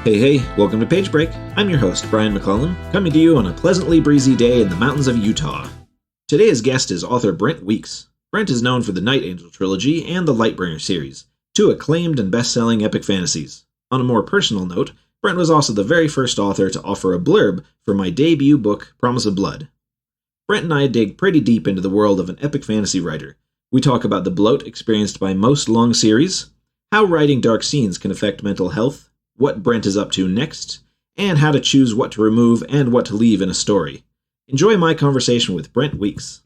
Hey, welcome to Page Break. I'm your host, Brian McClellan, coming to you on a pleasantly breezy day in the mountains of Utah. Today's guest is author Brent Weeks. Brent is known for the Night Angel Trilogy and the Lightbringer series, two acclaimed and best-selling epic fantasies. On a more personal note, Brent was also the very first author to offer a blurb for my debut book, Promise of Blood. Brent and I dig pretty deep into the world of an epic fantasy writer. We talk about the bloat experienced by most long series, how writing dark scenes can affect mental health, what Brent is up to next, and how to choose what to remove and what to leave in a story. Enjoy my conversation with Brent Weeks.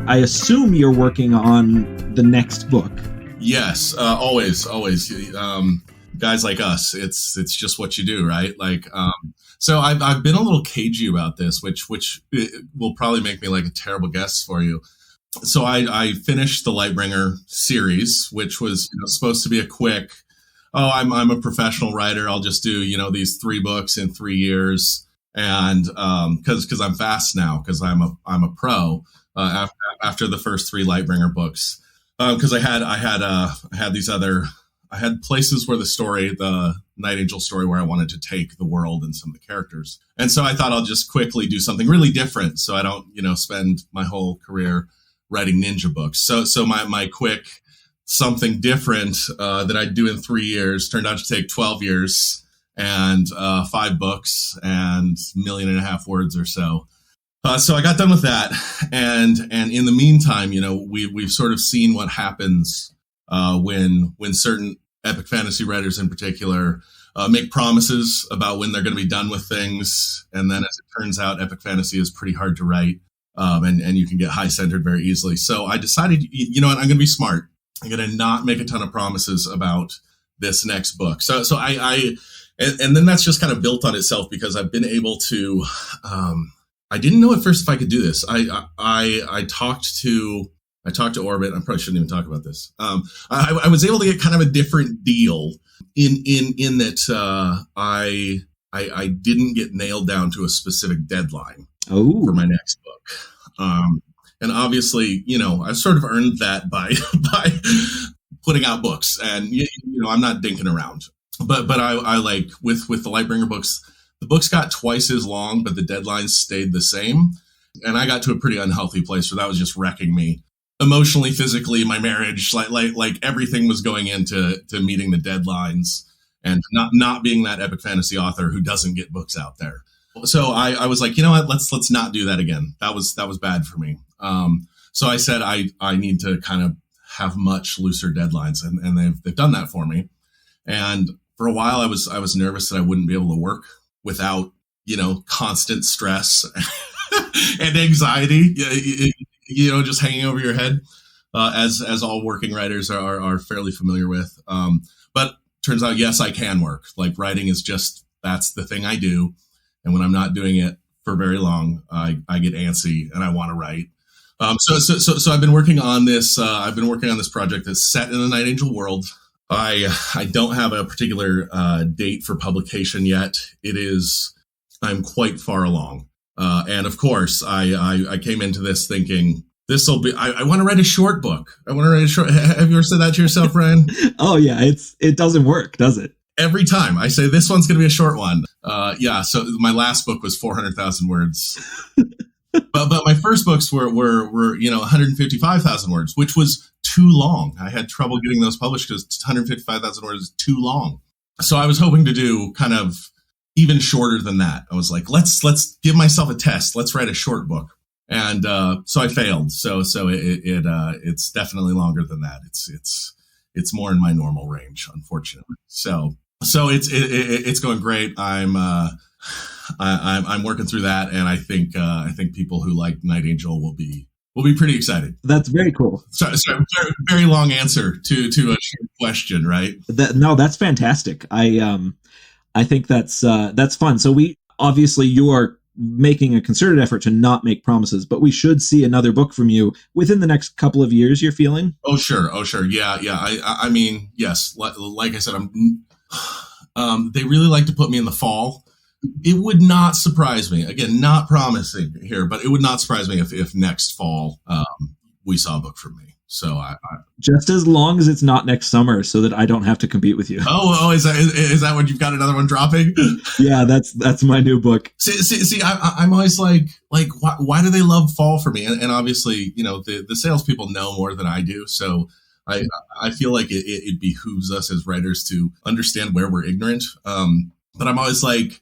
I assume you're working on the next book. Yes, always. Guys like us, it's just what you do, right? So I've been a little cagey about this, which will probably make me like a terrible guest for you. So I finished the Lightbringer series, which was supposed to be a quick, I'm a professional writer, I'll just do these 3 books in 3 years, and because I'm fast now, because I'm a pro after the first 3 Lightbringer books, because I had places where the Night Angel story, where I wanted to take the world and some of the characters. And so I thought I'll just quickly do something really different, so I don't, spend my whole career writing ninja books. So my quick something different that I'd do in 3 years turned out to take 12 years and 5 books and 1.5 million words or so. So I got done with that. And in the meantime, we've sort of seen what happens when certain epic fantasy writers in particular make promises about when they're going to be done with things. And then as it turns out, epic fantasy is pretty hard to write. And you can get high-centered very easily. So I decided, I'm going to be smart. I'm going to not make a ton of promises about this next book. So and then that's just kind of built on itself, because I've been able to, I didn't know at first if I could do this. I talked to Orbit. I probably shouldn't even talk about this. I was able to get kind of a different deal in that I didn't get nailed down to a specific deadline for my next book. And obviously, I've sort of earned that by putting out books, and I'm not dinking around. But I like with the Lightbringer books, the books got twice as long, but the deadlines stayed the same, and I got to a pretty unhealthy place where that was just wrecking me. Emotionally, physically, my marriage, like everything was going into meeting the deadlines and not being that epic fantasy author who doesn't get books out there. So I was like, you know what, let's not do that again. That was bad for me. So I said I need to kind of have much looser deadlines, and they've done that for me. And for a while, I was nervous that I wouldn't be able to work without constant stress and anxiety. Just hanging over your head, as all working writers are fairly familiar with. But turns out, yes, I can work. Like, writing is that's the thing I do. And when I'm not doing it for very long, I get antsy and I want to write. So I've been working on this. I've been working on this project that's set in the Night Angel world. I don't have a particular date for publication yet. I'm quite far along. And of course, I came into this thinking, I want to write a short book. I want to write a short. Have you ever said that to yourself, Ryan? Oh yeah, it doesn't work, does it? Every time I say this one's going to be a short one. So my last book was 400,000 words, but my first books were 155,000 words, which was too long. I had trouble getting those published because 155,000 words is too long. So I was hoping to do kind of even shorter than that. I was like, let's give myself a test. Let's write a short book. And so I failed. So it's definitely longer than that. It's more in my normal range, unfortunately. So it's going great. I'm working through that, and I think people who like Night Angel will be pretty excited. That's very cool. Sorry, very, very long answer to a short question, right? That's fantastic. I think that's fun. So you are making a concerted effort to not make promises, but we should see another book from you within the next couple of years, you're feeling? Oh, sure. Yeah. I mean, yes. Like I said, they really like to put me in the fall. It would not surprise me. Again, not promising here, but it would not surprise me if next fall we saw a book from me. So I just as long as it's not next summer, so that I don't have to compete with you. Is that when you've got another one dropping? Yeah, that's my new book. See, I'm always like why do they love fall for me? And obviously, the salespeople know more than I do, so I feel like it behooves us as writers to understand where we're ignorant. But I'm always like,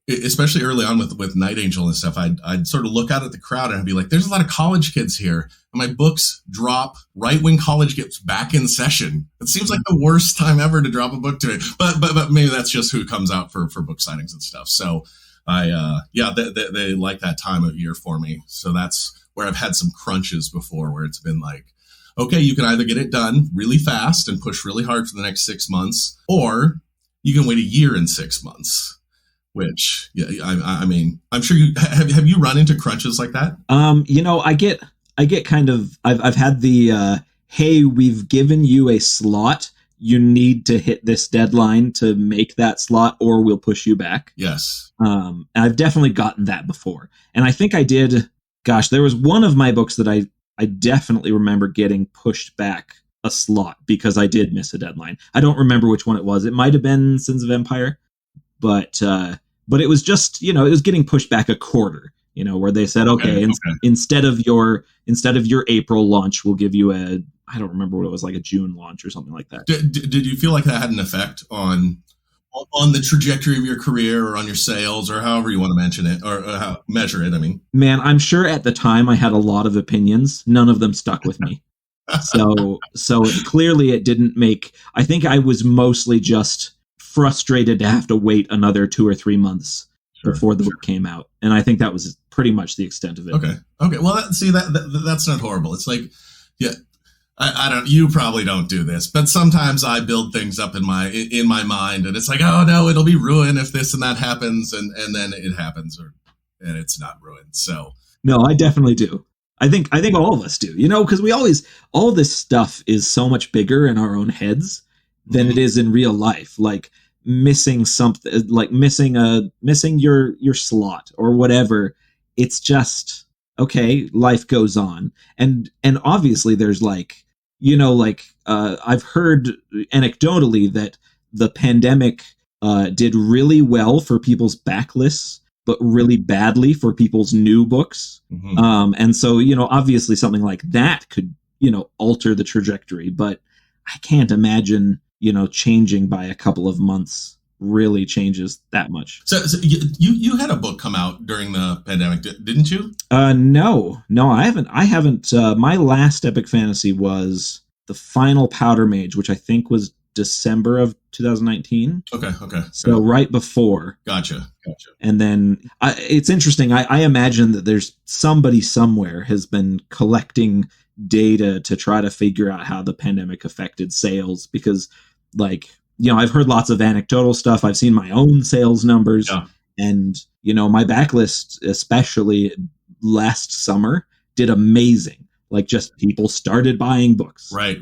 especially early on with Night Angel and stuff, I'd sort of look out at the crowd and I'd be like, there's a lot of college kids here. And my books drop right when college gets back in session. It seems like the worst time ever to drop a book today. But maybe that's just who comes out for book signings and stuff. So they like that time of year for me. So that's where I've had some crunches before, where it's been like, okay, you can either get it done really fast and push really hard for the next 6 months, or you can wait a year and 6 months. Which, yeah, I mean, I'm sure you have you run into crunches like that? I get kind of, I've had the, hey, we've given you a slot. You need to hit this deadline to make that slot, or we'll push you back. Yes. And I've definitely gotten that before. And I think I did, there was one of my books that I definitely remember getting pushed back a slot because I did miss a deadline. I don't remember which one it was. It might have been Sins of Empire. But it was just, it was getting pushed back a quarter, where they said, okay. Instead of your April launch, we'll give you I don't remember what it was, like a June launch or something like that. Did you feel like that had an effect on the trajectory of your career, or on your sales, or however you want to mention it, or how measure it? I mean, man, I'm sure at the time I had a lot of opinions. None of them stuck with me. So clearly it didn't make, I think I was mostly just frustrated to have to wait another 2 or 3 months before the book came out, and I think that was pretty much the extent of it. Okay. Well, that's not horrible. It's like, yeah, I don't. You probably don't do this, but sometimes I build things up in my mind, and it's like, oh no, it'll be ruined if this and that happens, and then it happens, and it's not ruined. So no, I definitely do. I think all of us do. Because we always, all this stuff is so much bigger in our own heads than it is in real life. Like missing something, like missing your slot or whatever. It's just, okay, life goes on. And obviously there's I've heard anecdotally that the pandemic did really well for people's backlists, but really badly for people's new books. Mm-hmm. And so, obviously something like that could, alter the trajectory, but I can't imagine, changing by a couple of months really changes that much. So you had a book come out during the pandemic, didn't you? No, I haven't. My last epic fantasy was The Final Powder Mage, which I think was December of 2019. Okay. So right before. Gotcha. And then it's interesting. I imagine that there's somebody somewhere has been collecting data to try to figure out how the pandemic affected sales, because I've heard lots of anecdotal stuff. I've seen my own sales numbers, and my backlist, especially last summer, did amazing. Like, just people started buying books. Right.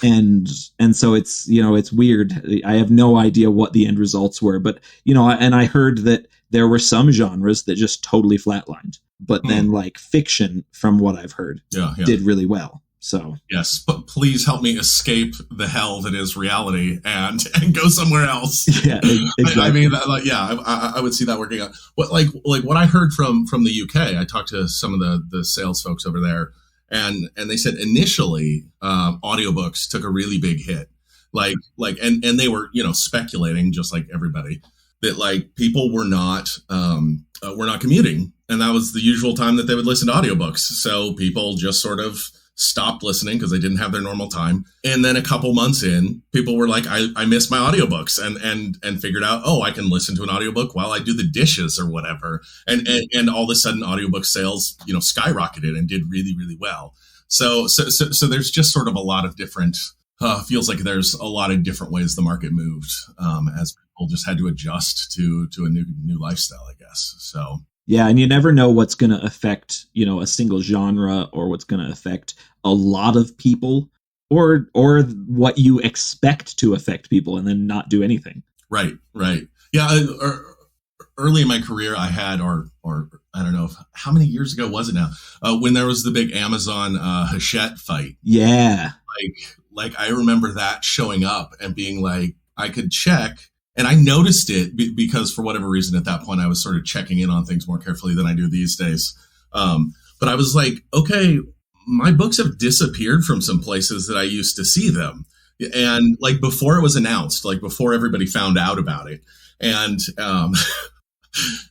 And so it's weird. I have no idea what the end results were, but and I heard that there were some genres that just totally flatlined, but then fiction, from what I've heard, did really well. So yes, but please help me escape the hell that is reality and go somewhere else. Yeah, exactly. I mean, I would see that working out. What what I heard from the UK, I talked to some of the sales folks over there, and they said initially audiobooks took a really big hit, and they were speculating, just like everybody, that people were not commuting, and that was the usual time that they would listen to audiobooks. So people just sort of stopped listening because they didn't have their normal time. And then a couple months in, people were like, I miss my audiobooks, and figured out, I can listen to an audiobook while I do the dishes or whatever. And all of a sudden audiobook sales, skyrocketed and did really, really well. So there's just sort of a lot of different, feels like there's a lot of different ways the market moved, as people just had to adjust to a new lifestyle, I guess. So. Yeah, and you never know what's going to affect, a single genre, or what's going to affect a lot of people, or what you expect to affect people and then not do anything. Right. Yeah. early in my career, I had, or I don't know, how many years ago was it now? When there was the big Amazon Hachette fight. Yeah. Like I remember that showing up and being like, I could check. And I noticed it because for whatever reason at that point, I was sort of checking in on things more carefully than I do these days. But I was like, okay, my books have disappeared from some places that I used to see them. And like before it was announced, like before everybody found out about it. And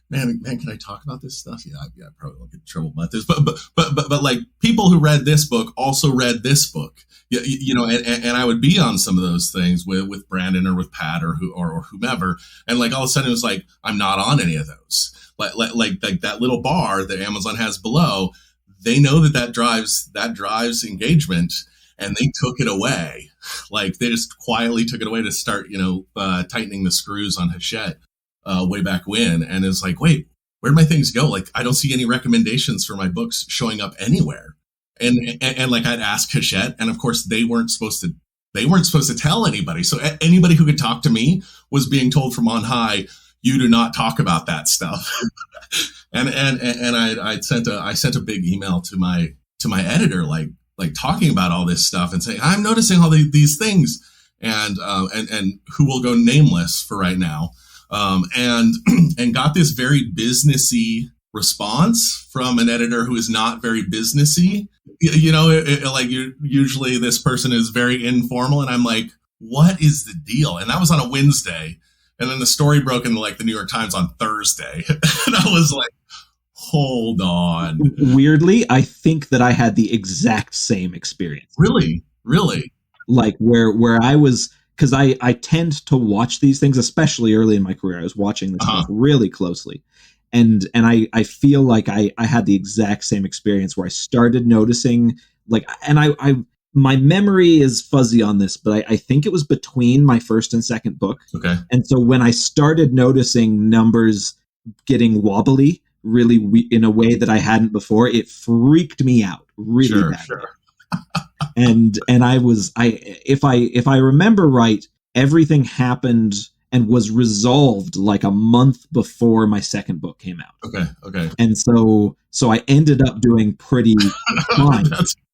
man, can I talk about this stuff? Yeah, I probably won't get in trouble about this. But like people who read this book also read this book. You know, and I would be on some of those things with Brandon or with Pat or whomever, and like all of a sudden it was like I'm not on any of those. Like that little bar that Amazon has below, they know that drives engagement, and they took it away. Like they just quietly took it away to start, tightening the screws on Hachette way back when, and it's like, wait, where'd my things go? Like I don't see any recommendations for my books showing up anywhere. And like I'd ask Hachette, and of course they weren't supposed to tell anybody. So anybody who could talk to me was being told from on high, you do not talk about that stuff. and I sent a big email to my editor, like talking about all this stuff and saying, I'm noticing all these things, and who will go nameless for right now. And got this very businessy response from an editor who is not very businessy. Usually this person is very informal, and I'm like, what is the deal? And that was on a Wednesday, and then the story broke into like the New York Times on Thursday, and I was like, hold on. Weirdly, I think that I had the exact same experience. Really? Like where I was, because I tend to watch these things, especially early in my career. I was watching this stuff really closely. And I feel like I had the exact same experience where I started noticing, like, and my memory is fuzzy on this, but I think it was between my first and second book. Okay. And so when I started noticing numbers getting wobbly really in a way that I hadn't before, it freaked me out really bad. Sure. and if I remember right, everything happened and was resolved like a month before my second book came out. Okay. And so I ended up doing pretty fine.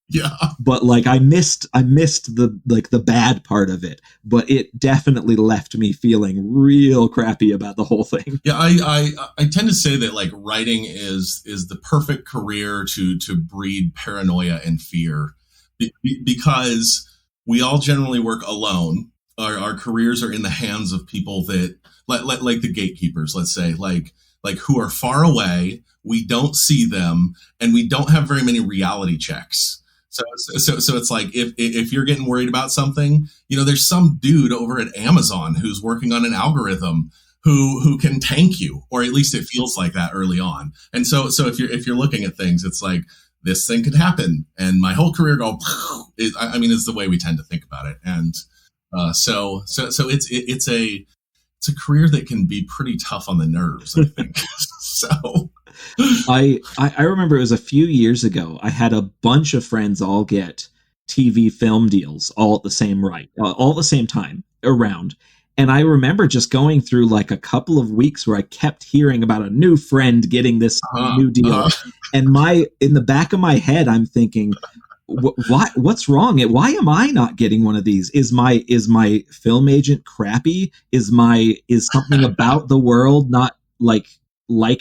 Yeah. But like I missed the bad part of it, but it definitely left me feeling real crappy about the whole thing. Yeah, I tend to say that like writing is the perfect career to breed paranoia and fear, because we all generally work alone. Our careers are in the hands of people that like the gatekeepers, let's say, like who are far away. We don't see them, and we don't have very many reality checks. So it's like if you're getting worried about something, there's some dude over at Amazon who's working on an algorithm who can tank you, or at least it feels like that early on. And so if you're looking at things, it's like this thing could happen, and my whole career is the way we tend to think about it. And so it's a career that can be pretty tough on the nerves, I think. So I remember it was a few years ago. I had a bunch of friends all get TV film deals all at the same time around. And I remember just going through like a couple of weeks where I kept hearing about a new friend getting this new deal. And in the back of my head, I'm thinking, what's wrong? Why am I not getting one of these? Is my film agent crappy? Is something about the world not like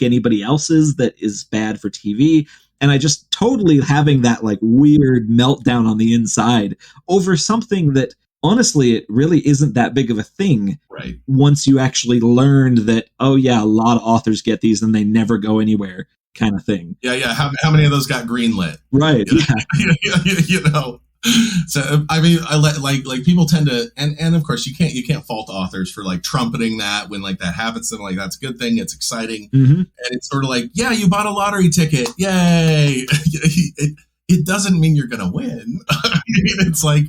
anybody else's that is bad for TV? And I just totally having that like weird meltdown on the inside over something that honestly it really isn't that big of a thing. Right. Once you actually learned that, oh yeah, a lot of authors get these and they never go anywhere, kind of thing. Yeah. How many of those got greenlit? Right. Yeah. So I mean, I like people tend to, and of course you can't fault authors for like trumpeting that when like that happens to them. Like that's a good thing, it's exciting, and it's sort of like, yeah, you bought a lottery ticket, yay! It doesn't mean you're gonna win. It's like,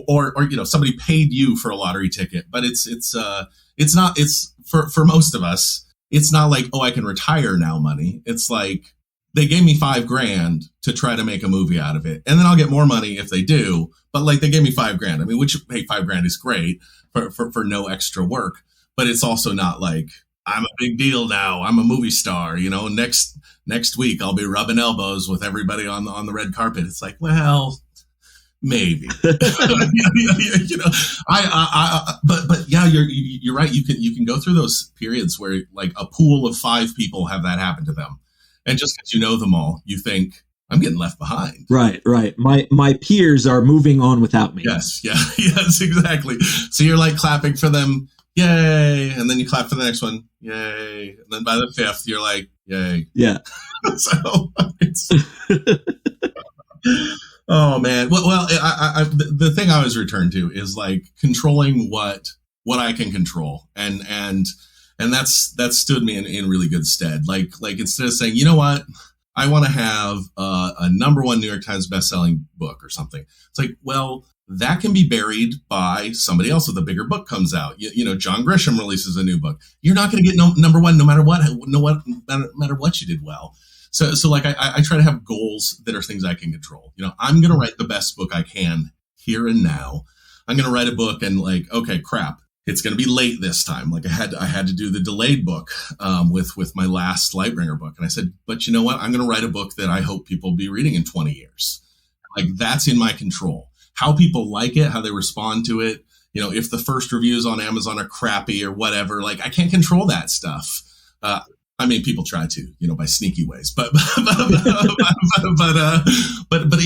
or somebody paid you for a lottery ticket, but it's not. It's for most of us, it's not like, oh, I can retire now money. It's like, they gave me $5,000 to try to make a movie out of it. And then I'll get more money if they do. But like they gave me $5,000. I mean, which, hey, $5,000 is great for no extra work. But it's also not like I'm a big deal now. I'm a movie star. Next week I'll be rubbing elbows with everybody on the red carpet. It's like, well, maybe. But yeah, you're right. You can go through those periods where like a pool of 5 people have that happen to them, and just because you know them all, you think, I'm getting left behind. Right. My peers are moving on without me. Yes, yes, exactly. So you're like clapping for them, yay, and then you clap for the next one, yay, and then by the 5th, you're like, yay. Yeah. So it's. Oh man. Well, the thing I always return to is like controlling what I can control, and that's stood me in really good stead. Like instead of saying, you know what, I want to have a #1 New York Times bestselling book or something. It's like, well, that can be buried by somebody else with a bigger book comes out. John Grisham releases a new book. You're not going to get #1 no matter what, no matter what you did well. So like I try to have goals that are things I can control. I'm going to write the best book I can here and now. I'm going to write a book and like, okay, crap, it's going to be late this time. Like I had to do the delayed book with my last Lightbringer book. And I said, but you know what? I'm going to write a book that I hope people will be reading in 20 years. Like that's in my control. How people like it, how they respond to it. If the first reviews on Amazon are crappy or whatever, like I can't control that stuff. I mean, people try to, by sneaky ways, but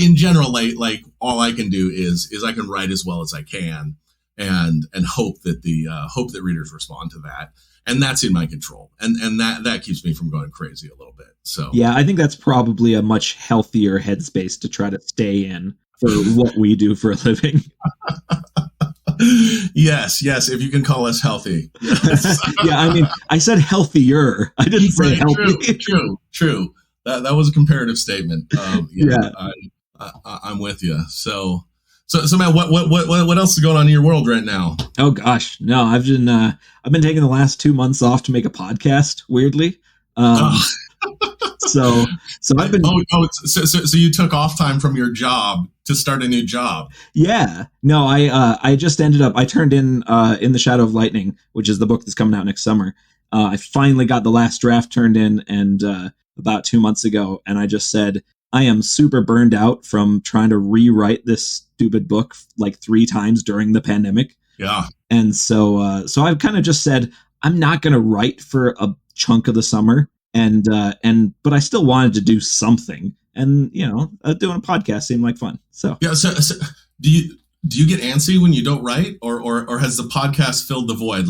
in general, like all I can do is I can write as well as I can, and hope that readers respond to that, and that's in my control, and that keeps me from going crazy a little bit. So yeah, I think that's probably a much healthier headspace to try to stay in for what we do for a living. Yes, if you can call us healthy. Yes. Yeah, I mean, I said healthier. I didn't say healthy. True. That was a comparative statement. Yeah. I'm with you. So man, what else is going on in your world right now? Oh gosh, no, I've been taking the last 2 months off to make a podcast. Weirdly, so I've been. So you took off time from your job to start a new job. Yeah, no, I just ended up. I turned in the Shadow of Lightning, which is the book that's coming out next summer. I finally got the last draft turned in, and about 2 months ago, and I just said, I am super burned out from trying to rewrite this stupid book like 3 times during the pandemic. Yeah. And so I've kind of just said, I'm not going to write for a chunk of the summer. But I still wanted to do something. And, doing a podcast seemed like fun. So, yeah. So do you get antsy when you don't write, or has the podcast filled the void?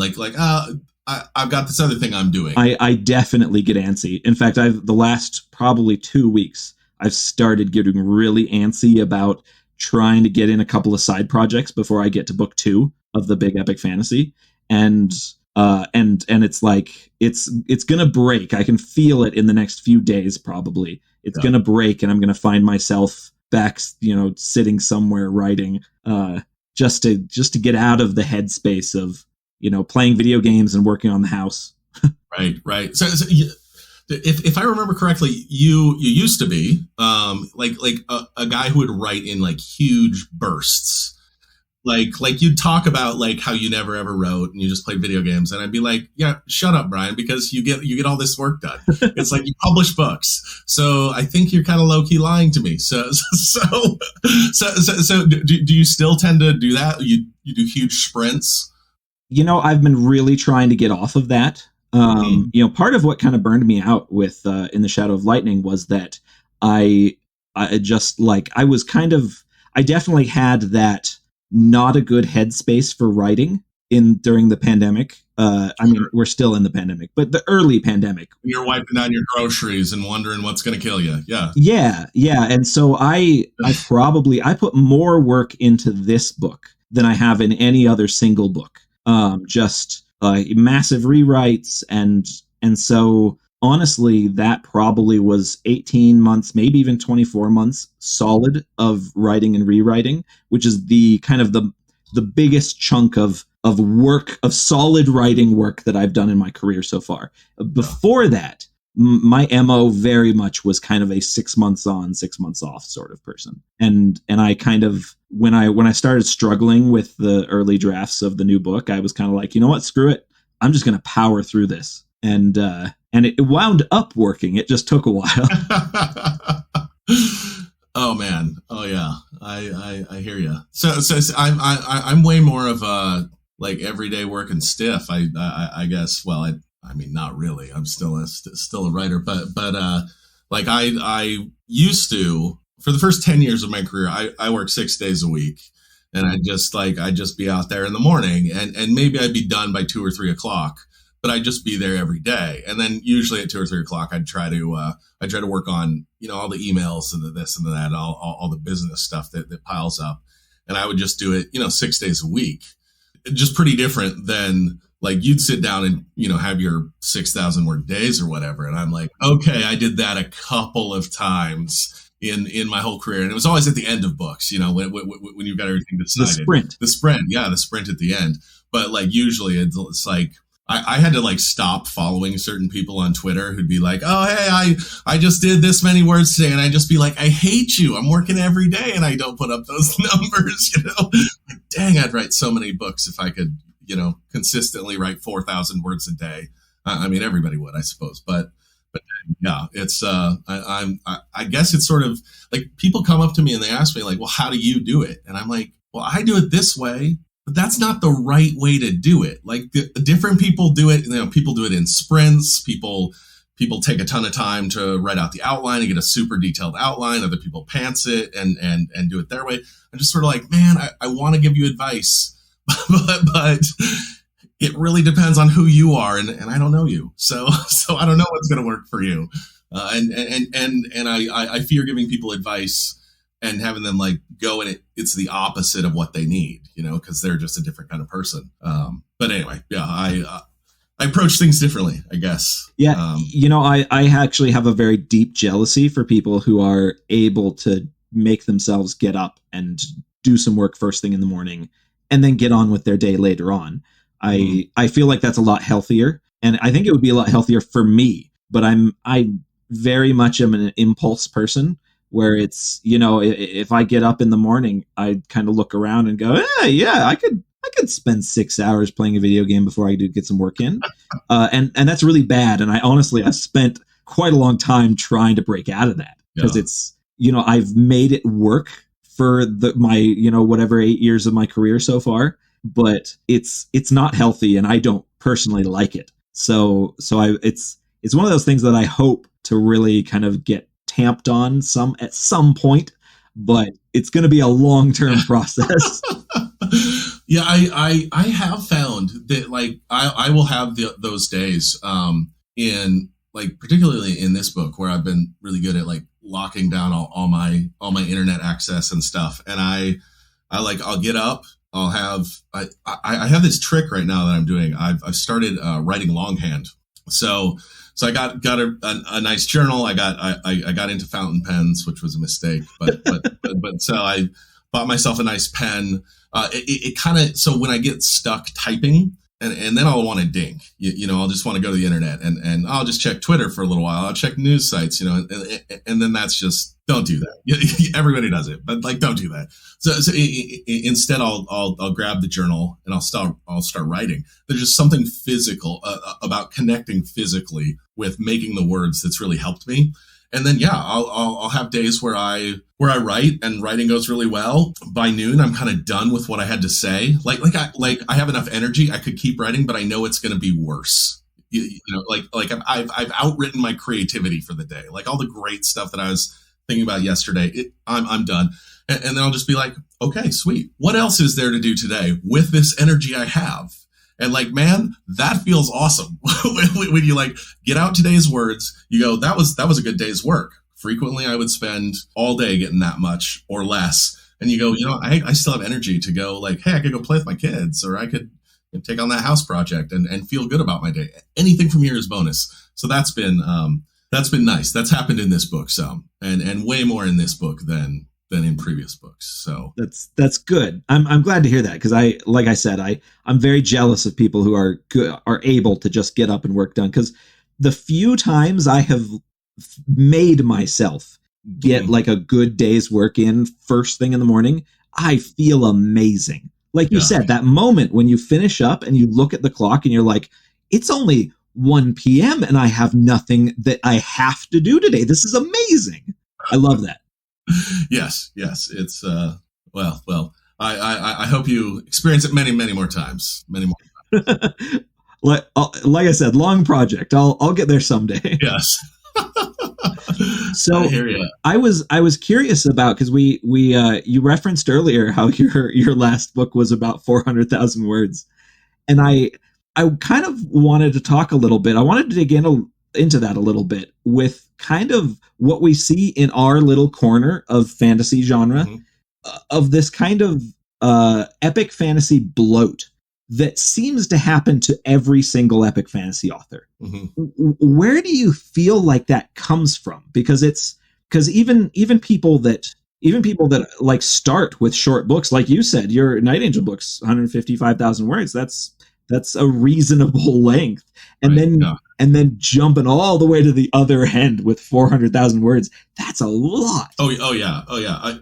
I've got this other thing I'm doing. I definitely get antsy. In fact, the last probably 2 weeks, I've started getting really antsy about trying to get in a couple of side projects before I get to book 2 of the big epic fantasy. And it's like, it's going to break. I can feel it in the next few days, probably. It's going to break, and I'm going to find myself back, sitting somewhere writing, just to get out of the headspace of, playing video games and working on the house. Right. So if I remember correctly, you used to be like a guy who would write in like huge bursts. Like you'd talk about like how you never ever wrote and you just played video games, and I'd be like, yeah, shut up, Brian, because you get all this work done. It's like you publish books, so I think you're kind of low key lying to me. So do you still tend to do that? You do huge sprints? I've been really trying to get off of that. Part of what kind of burned me out with in the Shadow of Lightning was that I definitely had that not a good headspace for writing during the pandemic. I mean, we're still in the pandemic, but the early pandemic. You're wiping down your groceries and wondering what's going to kill you. Yeah. Yeah. And so I put more work into this book than I have in any other single book. Just massive rewrites. And so honestly, that probably was 18 months, maybe even 24 months solid of writing and rewriting, which is the kind of the biggest chunk of work, of solid writing work that I've done in my career so far. Before that, my MO very much was kind of a 6 months on, 6 months off sort of person. And I kind of, when I started struggling with the early drafts of the new book, I was kind of like, you know what, screw it. I'm just going to power through this. and it wound up working. It just took a while. Oh man. Oh yeah. I hear you. So I'm way more of a like everyday working stiff. I guess. Well, I mean, not really. I'm still a writer, but like I used to, for the first 10 years of my career, I worked 6 days a week, and I'd just be out there in the morning, and maybe I'd be done by 2 or 3 o'clock, but I'd just be there every day. And then usually at 2 or 3 o'clock, I'd try to work on, all the emails and the this and the that, all the business stuff that piles up. And I would just do it, 6 days a week. Just pretty different than like you'd sit down and, have your 6,000 word days or whatever. And I'm like, okay, I did that a couple of times in my whole career. And it was always at the end of books, when you've got everything decided. The sprint. Yeah, the sprint at the end. But like usually it's like, I had to like stop following certain people on Twitter who'd be like, oh, hey, I just did this many words today. And I'd just be like, I hate you. I'm working every day and I don't put up those numbers, Dang, I'd write so many books if I could, consistently write 4,000 words a day. I mean, everybody would, I suppose. But yeah, it's, I guess it's sort of like people come up to me and they ask me like, well, how do you do it? And I'm like, well, I do it this way. But that's not the right way to do it. Like different people do it. People do it in sprints. People take a ton of time to write out the outline and get a super detailed outline. Other people pants it and do it their way. I'm just sort of like, man, I want to give you advice, but it really depends on who you are, and I don't know you, so I don't know what's going to work for you. And I fear giving people advice and having them like go and it's the opposite of what they need, because they're just a different kind of person. But anyway, yeah, I approach things differently, I guess. Yeah. I actually have a very deep jealousy for people who are able to make themselves get up and do some work first thing in the morning and then get on with their day later on. I feel like that's a lot healthier, and I think it would be a lot healthier for me, but I very much am an impulse person. Where it's, if I get up in the morning, I kind of look around and go, yeah, I could spend 6 hours playing a video game before I do get some work in. And that's really bad. And I've spent quite a long time trying to break out of that, because it's, I've made it work for my whatever 8 years of my career so far, but it's not healthy, and I don't personally like it. It's one of those things that I hope to really kind of get tamped on at some point, but it's going to be a long-term process. Yeah, I have found that like I will have those days in like particularly in this book where I've been really good at like locking down all my internet access and stuff, and I'll get up. I have this trick right now that I'm doing. I've started writing longhand. So I got a nice journal. I got into fountain pens, which was a mistake, but so I bought myself a nice pen. It kind of, so when I get stuck typing, and then I'll want to ding, I'll just want to go to the internet and I'll just check Twitter for a little while. I'll check news sites, and then that's just, don't do that. Everybody does it, but like, don't do that. So instead I'll grab the journal and I'll start writing. There's just something physical about connecting physically with making the words that's really helped me. And then, yeah, I'll have days where I write and writing goes really well. By noon, I'm kind of done with what I had to say. Like I have enough energy. I could keep writing, but I know it's going to be worse. I've outwritten my creativity for the day. Like all the great stuff that I was thinking about yesterday, I'm done. And then I'll just be like, okay, sweet. What else is there to do today with this energy I have? And like, man, that feels awesome. When you like get out today's words, you go, that was a good day's work. Frequently, I would spend all day getting that much or less. And you go, I still have energy to go like, hey, I could go play with my kids, or I could take on that house project and feel good about my day. Anything from here is bonus. So that's been nice. That's happened in this book some, and way more in this book than in previous books. So that's good. I'm glad to hear that, because like I said, I'm very jealous of people who are able to just get up and work done. Because the few times I have made myself get like a good day's work in first thing in the morning, I feel amazing. Like you said, that moment when you finish up and you look at the clock and you're like, it's only 1 p.m. and I have nothing that I have to do today. This is amazing. I love that. Yes. It's well. I hope you experience it many more times. Many more times. like I said, long project. I'll get there someday. Yes. So I was curious about, because we you referenced earlier how your last book was about 400,000 words, and I kind of wanted to talk a little bit. I wanted to dig into that a little bit with kind of what we see in our little corner of fantasy genre, of this kind of epic fantasy bloat that seems to happen to every single epic fantasy author. Where do you feel like that comes from? Because even people that like start with short books, like you said, your Night Angel book's 155,000 words. That's a reasonable length. And then jumping all the way to the other end with 400,000 words. That's a lot. Oh yeah. I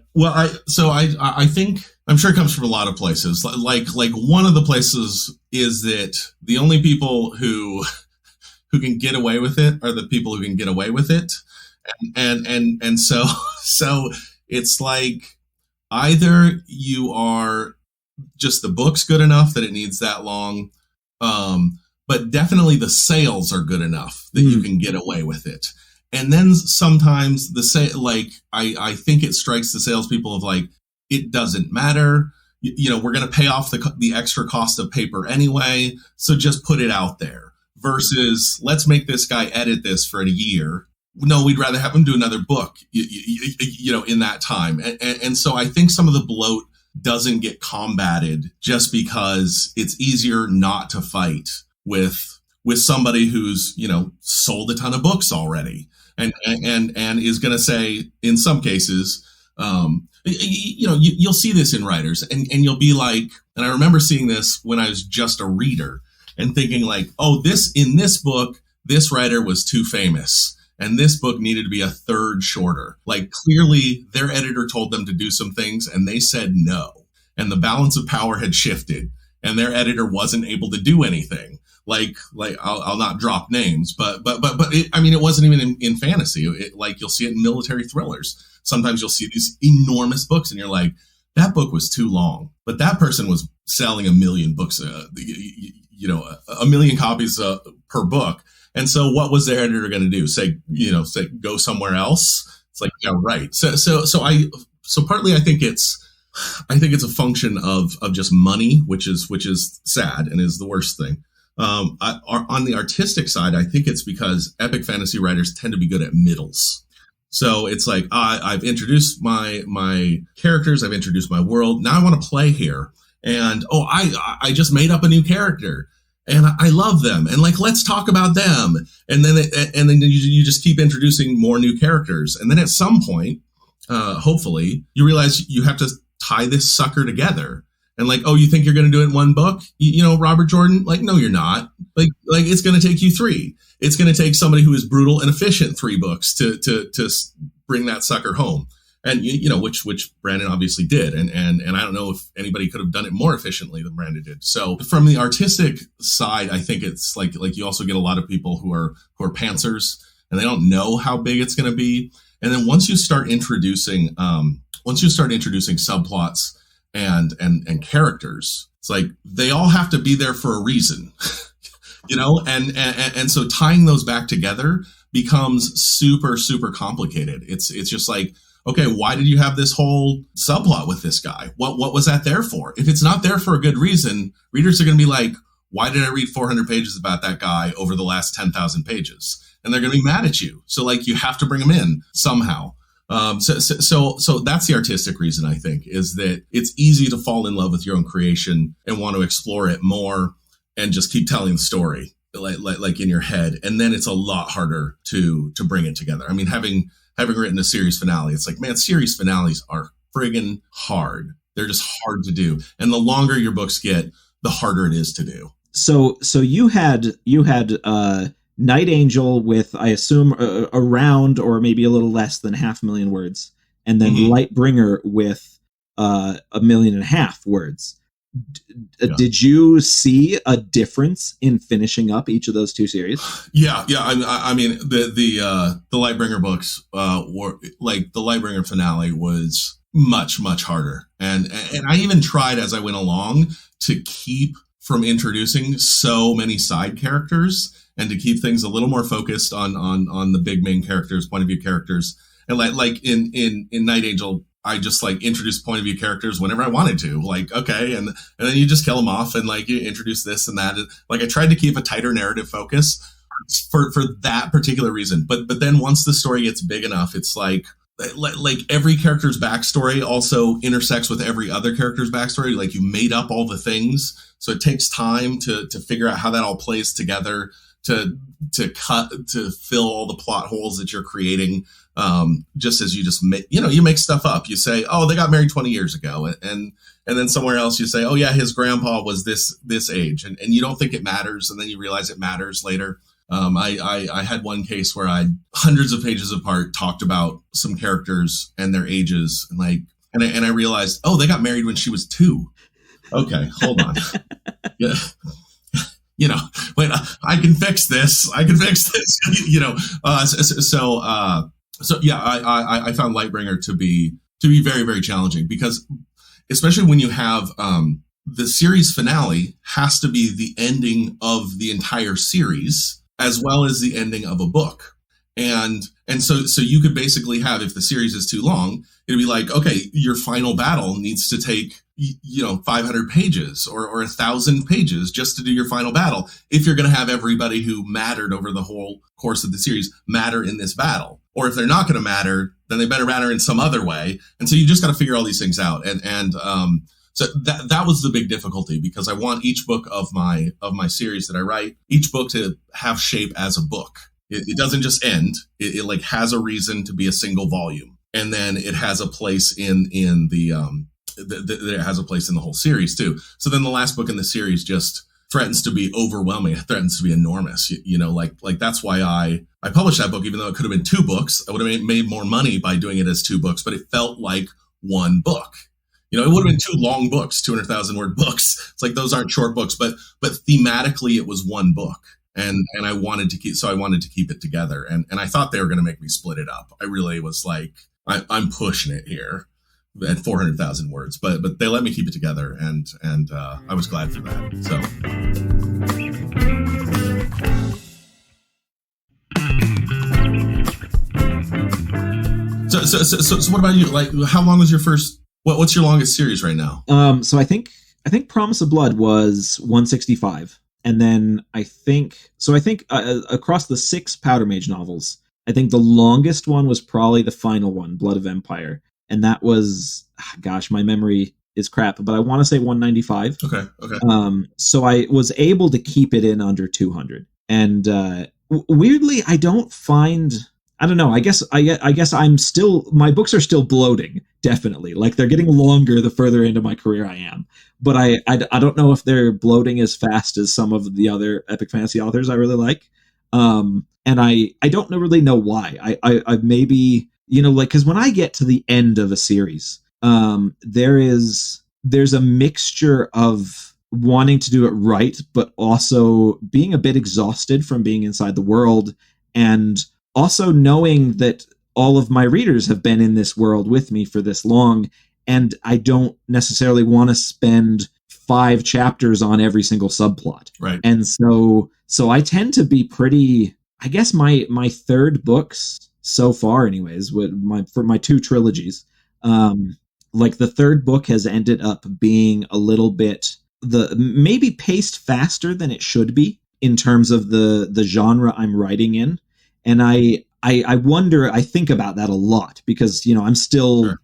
think, I'm sure it comes from a lot of places. Like one of the places is that the only people who can get away with it are the people who can get away with it. And so it's like, either you are just, the book's good enough that it needs that long, but definitely the sales are good enough that you can get away with it. And then sometimes I think it strikes the salespeople of like, it doesn't matter. We're going to pay off the extra cost of paper anyway, so just put it out there. Versus, let's make this guy edit this for a year. No, we'd rather have him do another book, in that time. And so I think some of the bloat doesn't get combated just because it's easier not to fight with somebody who's, sold a ton of books already and is going to say, in some cases, you'll see this in writers and you'll be like, and I remember seeing this when I was just a reader and thinking like, oh, in this book, this writer was too famous. And this book needed to be a third shorter. Like, clearly their editor told them to do some things and they said no. And the balance of power had shifted and their editor wasn't able to do anything. Like I'll not drop names, but it wasn't even in fantasy. Like, you'll see it in military thrillers. Sometimes you'll see these enormous books and you're like, that book was too long, but that person was selling 1 million books, 1 million copies per book. And so what was their editor going to do? Say go somewhere else? It's like, yeah, right. So partly I think it's a function of just money, which is sad and is the worst thing. On the artistic side, I think it's because epic fantasy writers tend to be good at middles. So it's like, I've introduced my characters, I've introduced my world. Now I want to play here. And, I just made up a new character. And I love them, and like, let's talk about them. And then you just keep introducing more new characters, and then at some point, hopefully, you realize you have to tie this sucker together. And like, oh, you think you're going to do it in one book? Robert Jordan? Like, no, you're not. Like it's going to take you 3. It's going to take somebody who is brutal and efficient 3 books to bring that sucker home. And, which Brandon obviously did. And I don't know if anybody could have done it more efficiently than Brandon did. So from the artistic side, I think it's like you also get a lot of people who are pantsers and they don't know how big it's going to be. And then once you start introducing subplots and characters, it's like they all have to be there for a reason, and so tying those back together becomes super, super complicated. It's just like, okay, why did you have this whole subplot with this guy? What was that there for? If it's not there for a good reason, readers are going to be like, why did I read 400 pages about that guy over the last 10,000 pages? And they're going to be mad at you. So like, you have to bring them in somehow. So that's the artistic reason, I think, is that it's easy to fall in love with your own creation and want to explore it more and just keep telling the story like in your head. And then it's a lot harder to bring it together. I mean, having written a series finale, it's like, man, series finales are friggin' hard. They're just hard to do. And the longer your books get, the harder it is to do. So you had Night Angel with, I assume, around or maybe a little less than 500,000 words. And then Lightbringer with 1.5 million words. Yeah. Did you see a difference in finishing up each of those two series? Yeah. I mean, the Lightbringer books were like the Lightbringer finale was much harder, and I even tried as I went along to keep from introducing so many side characters and to keep things a little more focused on the big main characters, point of view characters, and like in Night Angel, I just like introduced point of view characters whenever I wanted to. Like, okay, and then you just kill them off and like you introduce this and that. Like I tried to keep a tighter narrative focus for that particular reason. But then once the story gets big enough, it's like every character's backstory also intersects with every other character's backstory. Like you made up all the things, so it takes time to figure out how that all plays together, to fill all the plot holes that you're creating. Just as you just make, you make stuff up. You say, oh, they got married 20 years ago. And then somewhere else you say, oh yeah, his grandpa was this age. And you don't think it matters. And then you realize it matters later. I had one case where I hundreds of pages apart talked about some characters and their ages and I realized, oh, they got married when she was 2. Okay, hold on. Yeah. Wait, I can fix this. So yeah, I found Lightbringer to be very, very challenging because especially when you have, the series finale has to be the ending of the entire series as well as the ending of a book. And so you could basically have, if the series is too long, it'd be like, okay, your final battle needs to take, 500 pages or 1,000 pages just to do your final battle. If you're going to have everybody who mattered over the whole course of the series matter in this battle, or if they're not going to matter, then they better matter in some other way. And so you just got to figure all these things out. So that was the big difficulty because I want each book of my series that I write, each book to have shape as a book. It doesn't just end. It like has a reason to be a single volume, and then it has a place in it has a place in the whole series too. So then the last book in the series just threatens to be overwhelming. It threatens to be enormous. Like that's why I published that book, even though it could have been 2 books. I would have made more money by doing it as 2 books, but it felt like one book. It would have been 2 long books, 200,000 word books. It's like those aren't short books, but thematically it was one book. And I wanted to keep it together. And I thought they were going to make me split it up. I really was like, I'm pushing it here at 400,000 words, but they let me keep it together. And I was glad for that. So what about you? Like, how long was your first, what's your longest series right now? So I think Promise of Blood was 165. And then I think across the 6 Powder Mage novels, I think the longest one was probably the final one, Blood of Empire. And that was, gosh, my memory is crap, but I want to say 195. Okay. So I was able to keep it in under 200. And weirdly, I don't find, I don't know, I guess I'm still, my books are still bloating, definitely. Like they're getting longer the further into my career I am. But I don't know if they're bloating as fast as some of the other epic fantasy authors I really like. And I don't really know why. I maybe, because when I get to the end of a series, there's a mixture of wanting to do it right, but also being a bit exhausted from being inside the world, and also knowing that all of my readers have been in this world with me for this long, and I don't necessarily want to spend 5 chapters on every single subplot. Right. And so I tend to be pretty, I guess my 3rd books so far anyways, for my 2 trilogies, like the 3rd book has ended up being a little bit maybe paced faster than it should be in terms of the genre I'm writing in. And I wonder, I think about that a lot because, I'm still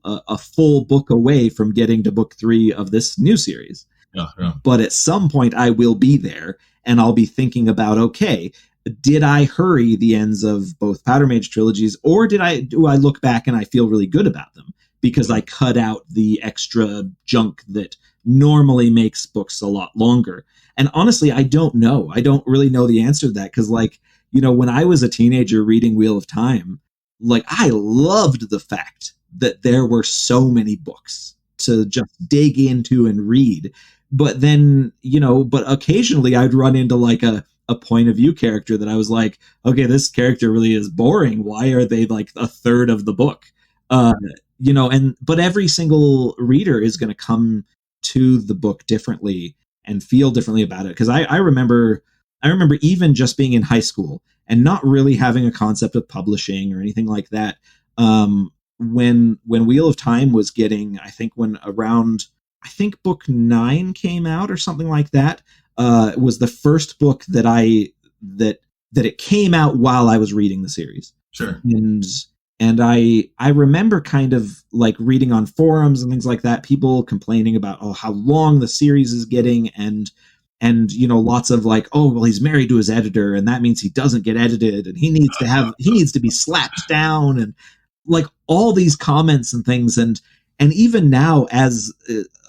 a full book away from getting to book 3 of this new series. Yeah. But at some point I will be there and I'll be thinking about, okay, did I hurry the ends of both Powder Mage trilogies, or do I look back and I feel really good about them because I cut out the extra junk that normally makes books a lot longer? And honestly, I don't know. I don't really know the answer to that because, when I was a teenager reading Wheel of Time, I loved the fact that there were so many books to just dig into and read. But then, but occasionally I'd run into like a point of view character that I was like, okay, this character really is boring. Why are they like a third of the book? But every single reader is going to come to the book differently and feel differently about it. Because I remember even just being in high school and not really having a concept of publishing or anything like that. When Wheel of Time was getting, I think book 9 came out or something like that. It was the first book that it came out while I was reading the series. Sure. And I remember kind of like reading on forums and things like that, people complaining about, how long the series is getting, and lots of like, well, he's married to his editor and that means he doesn't get edited and he needs to be slapped down, and like all these comments and things. And even now as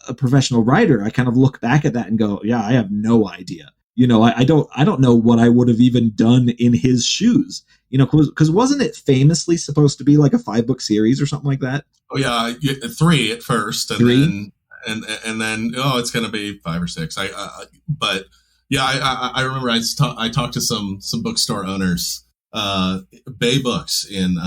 a professional writer, I kind of look back at that and go, yeah, I have no idea. I don't know what I would have even done in his shoes, because wasn't it famously supposed to be like a 5-book series or something like that? Oh yeah, 3 at first, and 3? then it's going to be 5 or 6. I remember I talked to some bookstore owners, Bay Books in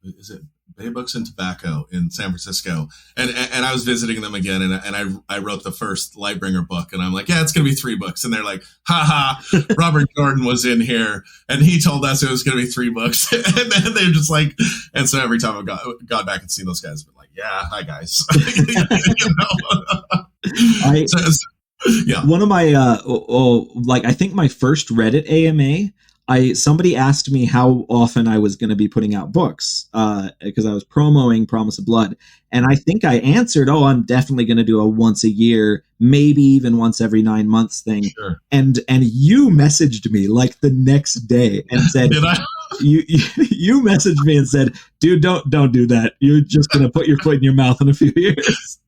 is it Bay Books and Tobacco in San Francisco, and I was visiting them again, and I wrote the first Lightbringer book, and I'm like, yeah, it's gonna be 3 books, and they're like, ha, Robert Jordan was in here, and he told us it was gonna be 3 books, and then they're just like, and so every time I got back and seen those guys, I've been like, yeah, hi guys, yeah. One of my I think my first Reddit AMA, somebody asked me how often I was going to be putting out books, because I was promoting Promise of Blood, and I think I answered, I'm definitely going to do a once a year, maybe even once every 9 months thing. Sure. And you messaged me like the next day and said, Did I? you messaged me and said, dude, don't do that. You're just going to put your foot in your mouth in a few years.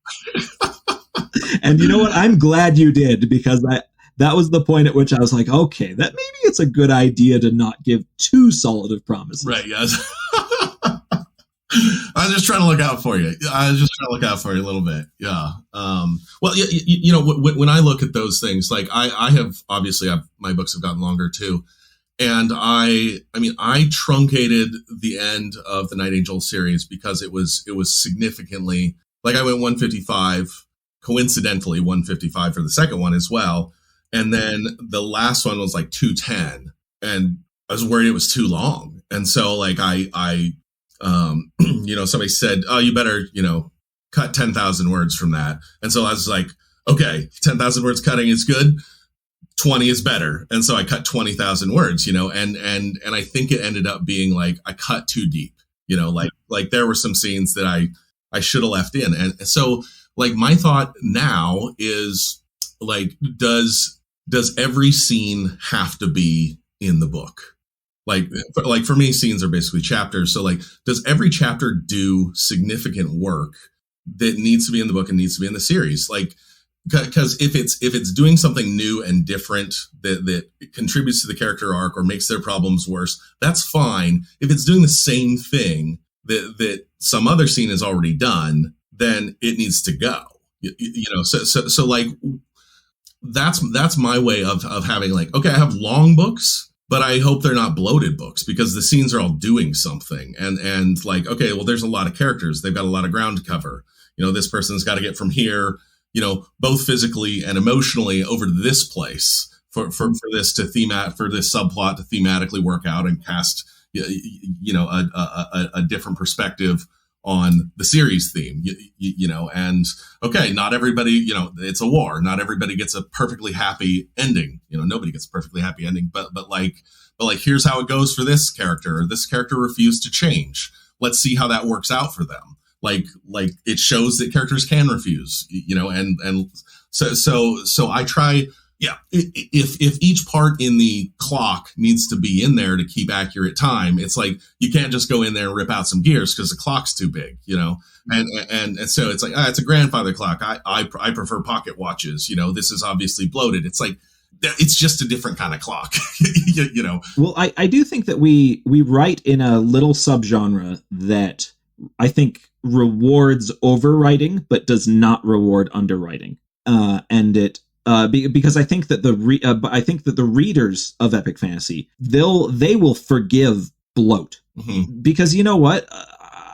And you know what? I'm glad you did, because that was the point at which I was like, okay, that maybe it's a good idea to not give too solid of promises. Right, yes. I was just trying to look out for you. I was just trying to look out for you a little bit. Yeah. Well, when I look at those things, like my books have gotten longer too. And I truncated the end of the Night Angel series because it was significantly, like I went 155, coincidentally 155 for the second one as well. And then the last one was like 210, and I was worried it was too long. And so like I somebody said, oh, you better, cut 10,000 words from that. And so I was like, okay, 10,000 words cutting is good. 20 is better. And so I cut 20,000 words, and I think it ended up being like, I cut too deep, like there were some scenes that I should have left in. And so like my thought now is like, does every scene have to be in the book? Like for me, scenes are basically chapters. So like, does every chapter do significant work that needs to be in the book and needs to be in the series? Like, because if it's doing something new and different that contributes to the character arc or makes their problems worse, that's fine. If it's doing the same thing that some other scene has already done, then it needs to go. So like that's my way of having like, okay, I have long books, but I hope they're not bloated books because the scenes are all doing something. And like, okay, well, there's a lot of characters. They've got a lot of ground to cover. This person's got to get from here, both physically and emotionally over to this place for this subplot to thematically work out and cast, a different perspective on the series theme, and okay, not everybody, it's a war. Not everybody gets a perfectly happy ending. Nobody gets a perfectly happy ending, but here's how it goes for this character, or this character refused to change. Let's see how that works out for them. Like it shows that characters can refuse, and so I try. Yeah. If each part in the clock needs to be in there to keep accurate time, it's like, you can't just go in there and rip out some gears because the clock's too big, and so it's like, it's a grandfather clock. I prefer pocket watches. This is obviously bloated. It's like, it's just a different kind of clock, Well, I do think that we write in a little subgenre that rewards overwriting, but does not reward underwriting. Because I think that the readers of epic fantasy, they will forgive bloat. Mm-hmm. Because you know what?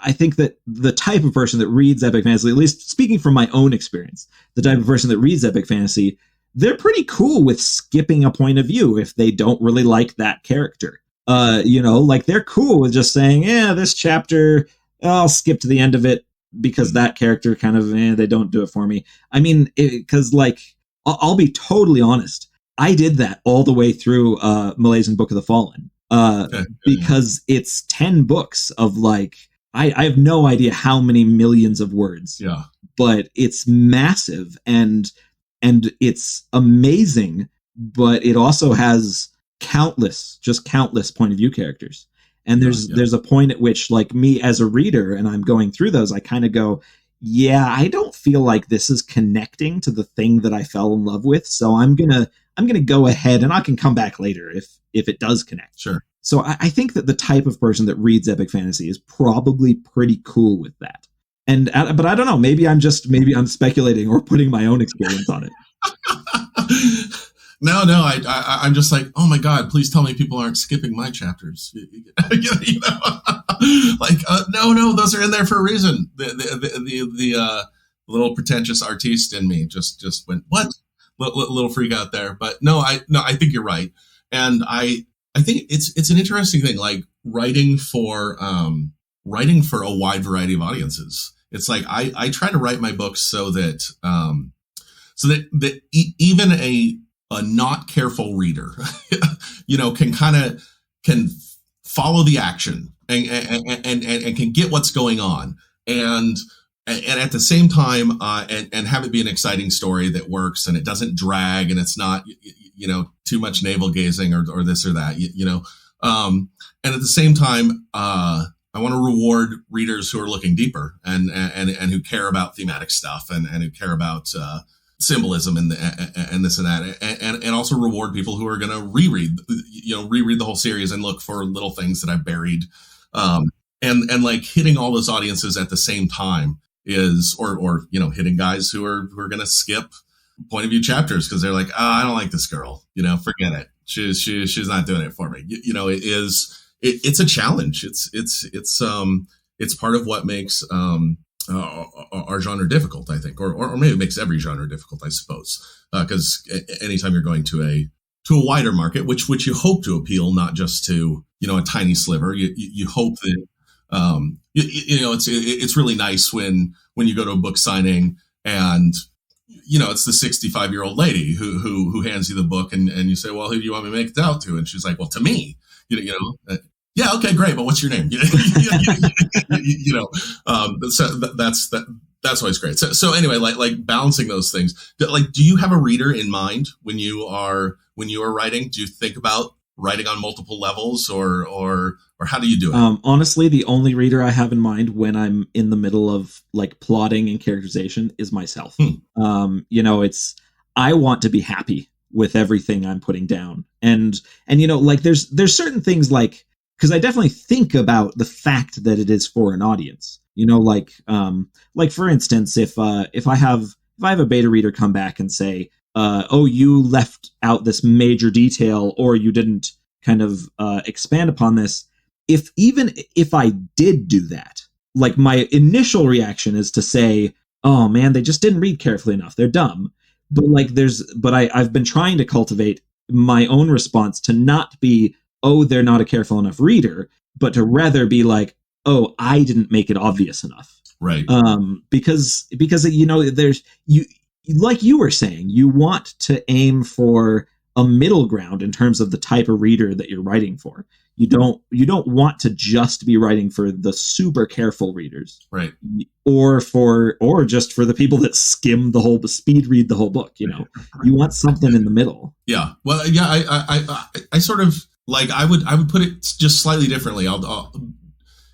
I think that the type of person that reads epic fantasy, at least speaking from my own experience, the type of person that reads epic fantasy, they're pretty cool with skipping a point of view if they don't really like that character. They're cool with just saying, yeah, this chapter, I'll skip to the end of it because that character kind of, they don't do it for me. I mean, because I'll be totally honest. I did that all the way through Malaysian Book of the Fallen because it's 10 books of I have no idea how many millions of words. Yeah. But it's massive and it's amazing, but it also has countless point of view characters. And there's a point at which, me as a reader, and I'm going through those, I kind of go, yeah, I don't feel like this is connecting to the thing that I fell in love with. So I'm gonna go ahead, and I can come back later if it does connect. Sure. So I think that the type of person that reads epic fantasy is probably pretty cool with that. But I don't know. Maybe I'm speculating or putting my own experience on it. No, I'm just like, oh my God, please tell me people aren't skipping my chapters. No, those are in there for a reason. The little pretentious artiste in me just went, what? Little freak out there. But no, I think you're right. And I think it's an interesting thing, writing for a wide variety of audiences. It's I try to write my books so that even a not careful reader, can follow the action and can get what's going on, and at the same time, and have it be an exciting story that works and it doesn't drag and it's not, too much navel gazing or this or that, and at the same time, I want to reward readers who are looking deeper and who care about thematic stuff and who care about symbolism and this and that, and also reward people who are going to reread the whole series and look for little things that I've buried, and hitting all those audiences at the same time is, or hitting guys who are going to skip point of view chapters because they're like, I don't like this girl, forget it, she's not doing it for me. It's a challenge. It's part of what makes our genre difficult, I think, or maybe it makes every genre difficult, I suppose, because anytime you're going to a wider market, which you hope to appeal not just to a tiny sliver, you hope that it's really nice when you go to a book signing and it's the 65-year-old lady who hands you the book and you say, well, who do you want me to make it out to? And she's like, well, to me. Yeah, okay, great, but what's your name? So that's always great. So anyway, like balancing those things. Do you have a reader in mind when you are writing? Do you think about writing on multiple levels, or how do you do it? Honestly, the only reader I have in mind when I'm in the middle of plotting and characterization is myself. I want to be happy with everything I'm putting down, and there's certain things because I definitely think about the fact that it is for an audience. For instance, if I have a beta reader come back and say, you left out this major detail, or you didn't kind of expand upon this. Even if I did do that, my initial reaction is to say, oh man, they just didn't read carefully enough. They're dumb. But I've been trying to cultivate my own response to not be, oh, they're not a careful enough reader, but to rather be oh, I didn't make it obvious enough. Right. Because there's like you were saying, you want to aim for a middle ground in terms of the type of reader that you're writing for. You don't want to just be writing for the super careful readers, right? Or just for the people that skim the whole, speed read the whole book. You want something in the middle. Yeah. Well, yeah. I sort of I would put it just slightly differently.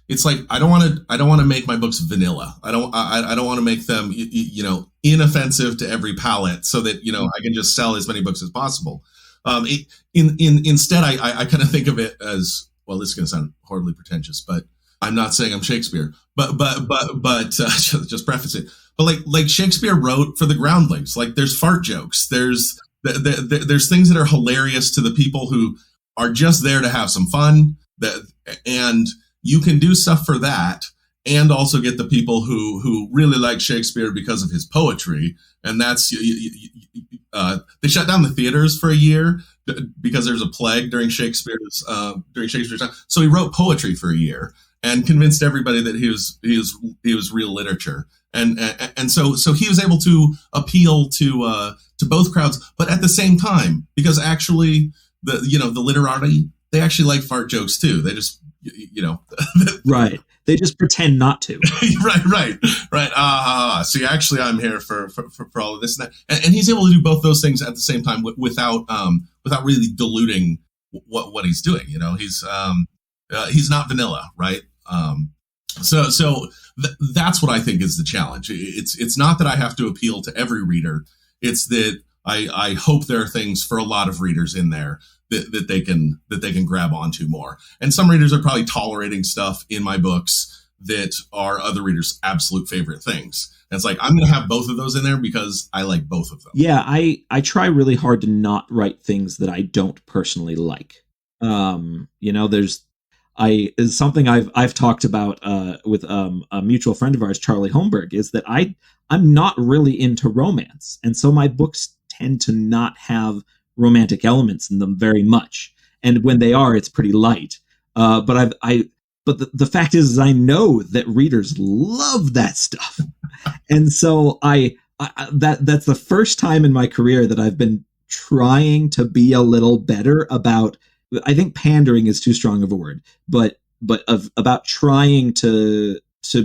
It's I don't want to make my books vanilla. I don't want to make them inoffensive to every palate, so that I can just sell as many books as possible. Instead, I kind of think of it as, well, this is going to sound horribly pretentious, but I'm not saying I'm Shakespeare, but just preface it. But like Shakespeare wrote for the groundlings. Like there's fart jokes. There's things that are hilarious to the people who are just there to have some fun. And you can do stuff for that, and also get the people who really like Shakespeare because of his poetry. And that's they shut down the theaters for a year because there's a plague during Shakespeare's time. So he wrote poetry for a year and convinced everybody that he was real literature. And so he was able to appeal to both crowds, but at the same time, because actually the literati, they actually like fart jokes too. They just right. They just pretend not to. right. See, actually, I'm here for all of this and that, and he's able to do both those things at the same time without really diluting what he's doing. He's not vanilla, right? So that's what I think is the challenge. It's not that I have to appeal to every reader. It's that I hope there are things for a lot of readers in there that they can grab onto more. And some readers are probably tolerating stuff in my books that are other readers' absolute favorite things. And it's like, I'm going to have both of those in there because I like both of them. Yeah, I try really hard to not write things that I don't personally like. Is something I've talked about with a mutual friend of ours, Charlie Holmberg, is that I'm not really into romance, and so my books tend to not have romantic elements in them very much, and when they are, it's pretty light. But the fact is I know that readers love that stuff, and so that's the first time in my career that I've been trying to be a little better about. I think pandering is too strong of a word, but about trying to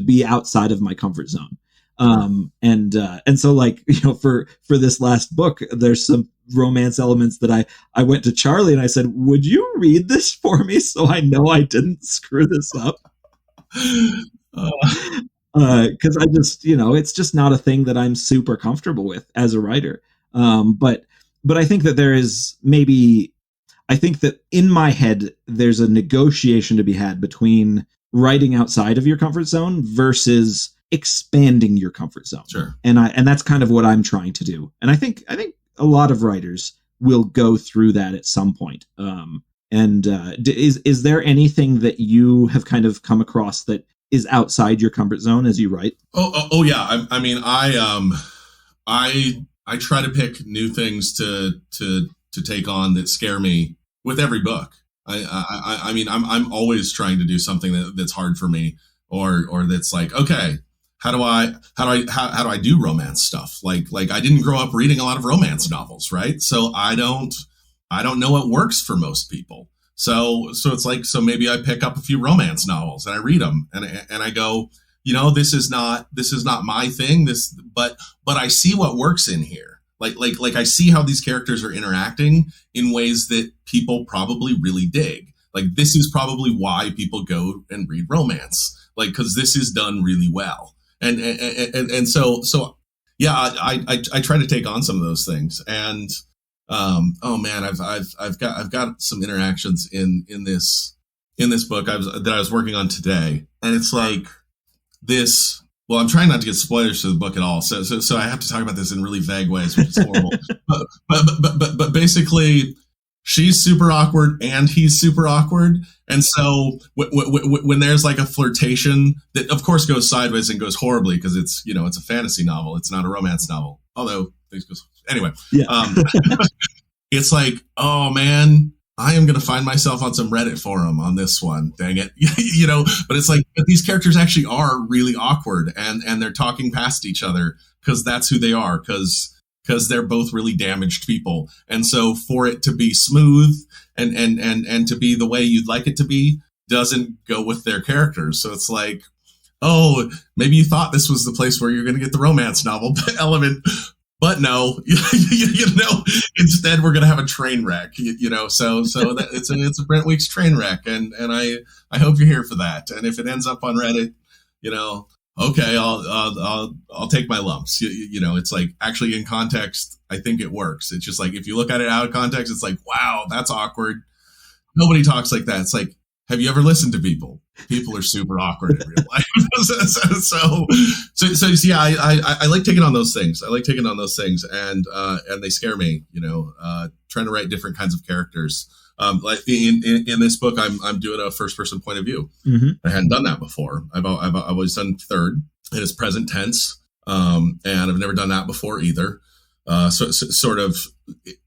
be outside of my comfort zone. And so like, for this last book, there's some romance elements that I went to Charlie and I said, would you read this for me so I know I didn't screw this up? Cause I just, it's just not a thing that I'm super comfortable with as a writer. But I think that I think that in my head, there's a negotiation to be had between writing outside of your comfort zone versus expanding your comfort zone. Sure. And that's kind of what I'm trying to do. And I think a lot of writers will go through that at some point. Is there anything that you have kind of come across that is outside your comfort zone as you write? Oh yeah. I try to pick new things to take on that scare me with every book. I'm always trying to do something that's hard for me, or that's like, okay, how do I do romance stuff? Like I didn't grow up reading a lot of romance novels, right? So I don't know what works for most people. So it's like, so maybe I pick up a few romance novels and I read them and I go, this is not my thing. But I see what works in here. Like I see how these characters are interacting in ways that people probably really dig. Like this is probably why people go and read romance, like, because this is done really well. And so yeah, I try to take on some of those things. And oh man, I've got some interactions in this book that I was working on today, and it's like this. Well, I'm trying not to get spoilers to the book at all, so I have to talk about this in really vague ways, which is horrible. but basically, she's super awkward and he's super awkward, and so when there's like a flirtation that, of course, goes sideways and goes horribly because it's a fantasy novel, it's not a romance novel. Although things go anyway, yeah. It's like, oh man, I am going to find myself on some Reddit forum on this one. Dang it. But it's like, but these characters actually are really awkward and they're talking past each other because that's who they are, because they're both really damaged people. And so for it to be smooth and to be the way you'd like it to be doesn't go with their characters. So it's like, oh, maybe you thought this was the place where you're going to get the romance novel element, but no, instead we're going to have a train wreck, so that it's a Brent Weeks train wreck. And I hope you're here for that. And if it ends up on Reddit, okay, I'll take my lumps. It's like, actually in context, I think it works. It's just like, if you look at it out of context, it's like, wow, that's awkward. Nobody talks like that. It's like, have you ever listened to people? People are super awkward in real life. so yeah, I like taking on those things. And they scare me, trying to write different kinds of characters. Like in this book, I'm doing a first person point of view. Mm-hmm. I hadn't done that before. I've always done third, and it's present tense. And I've never done that before either. So sort of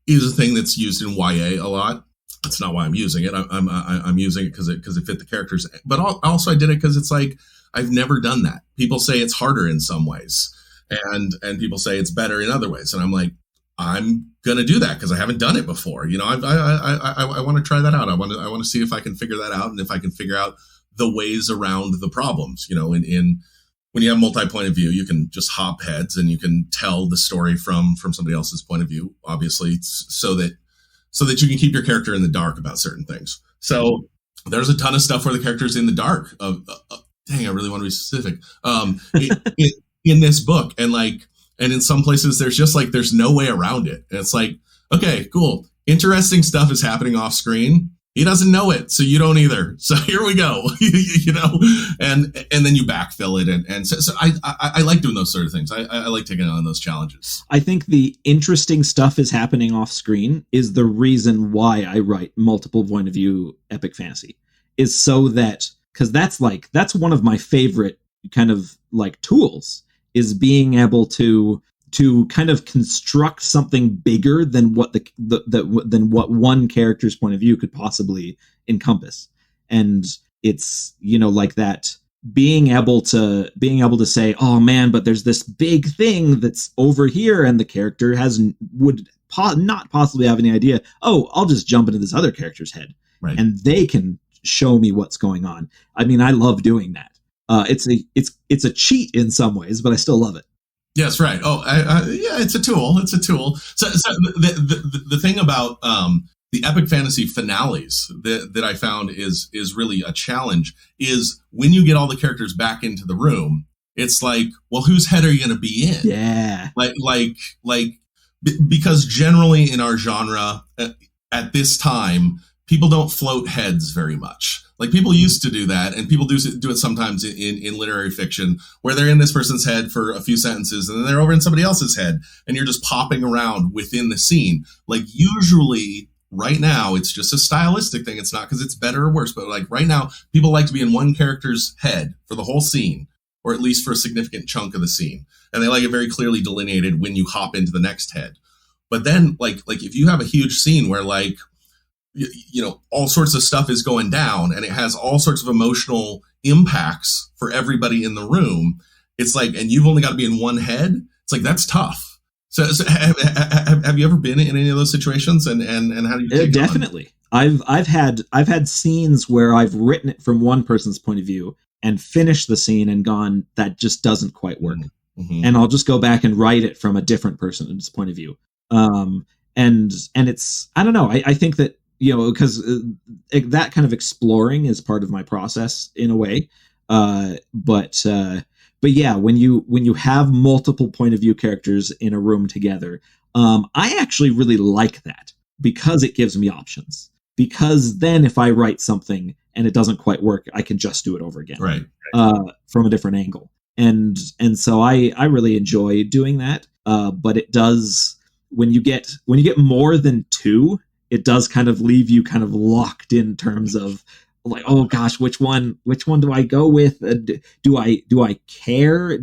is a thing that's used in YA a lot. That's not why I'm using it. I'm using it because it fit the characters. But also I did it because it's like I've never done that. People say it's harder in some ways, and people say it's better in other ways. And I'm like, I'm gonna do that because I haven't done it before. I want to try that out. I want to see if I can figure that out, and if I can figure out the ways around the problems. In when you have multi-point of view, you can just hop heads and you can tell the story from somebody else's point of view, obviously, so that you can keep your character in the dark about certain things. So there's a ton of stuff where the character's in the dark. Dang, I really want to be specific. In this book, and in some places there's no way around it. And it's like, okay, cool, interesting stuff is happening off screen. He doesn't know it, so you don't either. So here we go, and then you backfill it, and so I like doing those sort of things. I like taking on those challenges. I think the interesting stuff is happening off screen is the reason why I write multiple point of view epic fantasy, is so that, because that's one of my favorite kind of tools, is being able to kind of construct something bigger than what than what one character's point of view could possibly encompass. And it's, like that, being able to say, oh man, but there's this big thing that's over here, and the character would not possibly have any idea. Oh, I'll just jump into this other character's head, right, and they can show me what's going on. I mean, I love doing that. It's a cheat in some ways, but I still love it. Yes, right. Oh, yeah, it's a tool. So the thing about the epic fantasy finales that I found is really a challenge is when you get all the characters back into the room, it's like, well, whose head are you going to be in? Yeah. Because generally in our genre at this time, people don't float heads very much. Like, people used to do that, and people do it sometimes in literary fiction, where they're in this person's head for a few sentences, and then they're over in somebody else's head, and you're just popping around within the scene. Like, usually, right now, it's just a stylistic thing. It's not because it's better or worse, but right now, people like to be in one character's head for the whole scene, or at least for a significant chunk of the scene. And they like it very clearly delineated when you hop into the next head. But then, if you have a huge scene where, all sorts of stuff is going down, and it has all sorts of emotional impacts for everybody in the room, it's like, and you've only got to be in one head. It's like, that's tough. So have you ever been in any of those situations, and how do you take definitely on? I've had scenes where I've written it from one person's point of view and finished the scene and gone, that just doesn't quite work. Mm-hmm. And I'll just go back and write it from a different person's point of view. And it's, I don't know, I think that, because that kind of exploring is part of my process in a way. But yeah, when you have multiple point of view characters in a room together, I actually really like that, because it gives me options. Because then if I write something and it doesn't quite work, I can just do it over again, right. From a different angle. And so I really enjoy doing that. But it does, when you get more than two, it does kind of leave you kind of locked in terms of like, oh gosh, which one do I go with? Do I care?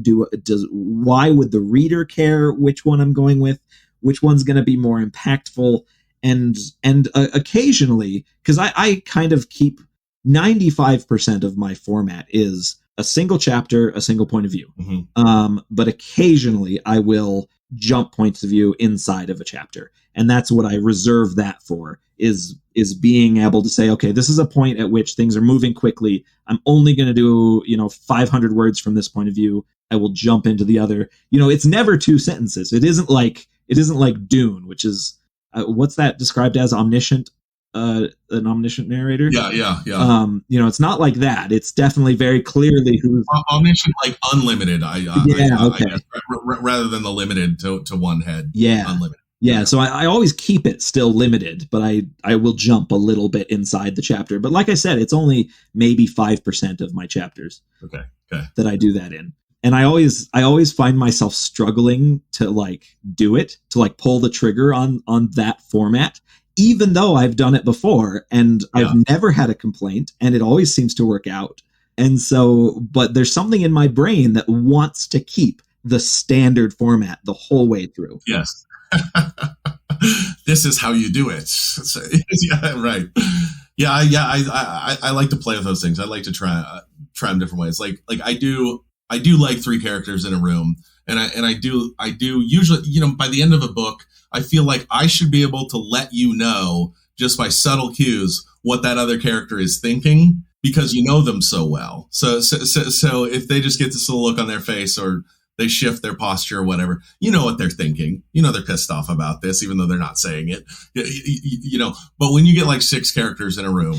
Why would the reader care which one I'm going with? Which one's going to be more impactful? And occasionally, because I kind of keep 95% of my format is a single chapter, a single point of view. Mm-hmm. But occasionally I will jump points of view inside of a chapter. And that's what I reserve that for, is being able to say, okay, this is a point at which things are moving quickly. I'm only going to do, 500 words from this point of view. I will jump into the other. It's never two sentences. It isn't like Dune, which is, what's that described as? Omniscient? An omniscient narrator? Yeah. It's not like that. It's definitely very clearly who's omniscient, like unlimited. Okay. I guess, rather than the limited to one head. Yeah. Unlimited. Yeah, so I always keep it still limited, but I will jump a little bit inside the chapter. But like I said, it's only maybe 5% of my chapters Okay. that I do that in. And I always find myself struggling to like do it, to like pull the trigger on that format, even though I've done it before and I've never had a complaint and it always seems to work out. And so, but there's something in my brain that wants to keep the standard format the whole way through. Yes. This is how you do it. Yeah, right. Yeah. I like to play with those things. I like to try them different ways. Like I do like 3 characters in a room, and I do usually, by the end of a book, I feel like I should be able to let you know just by subtle cues what that other character is thinking, because you know them so well. So if they just get this little look on their face, or they shift their posture or whatever, you know what they're thinking. They're pissed off about this, even though they're not saying it. But when you get like 6 characters in a room,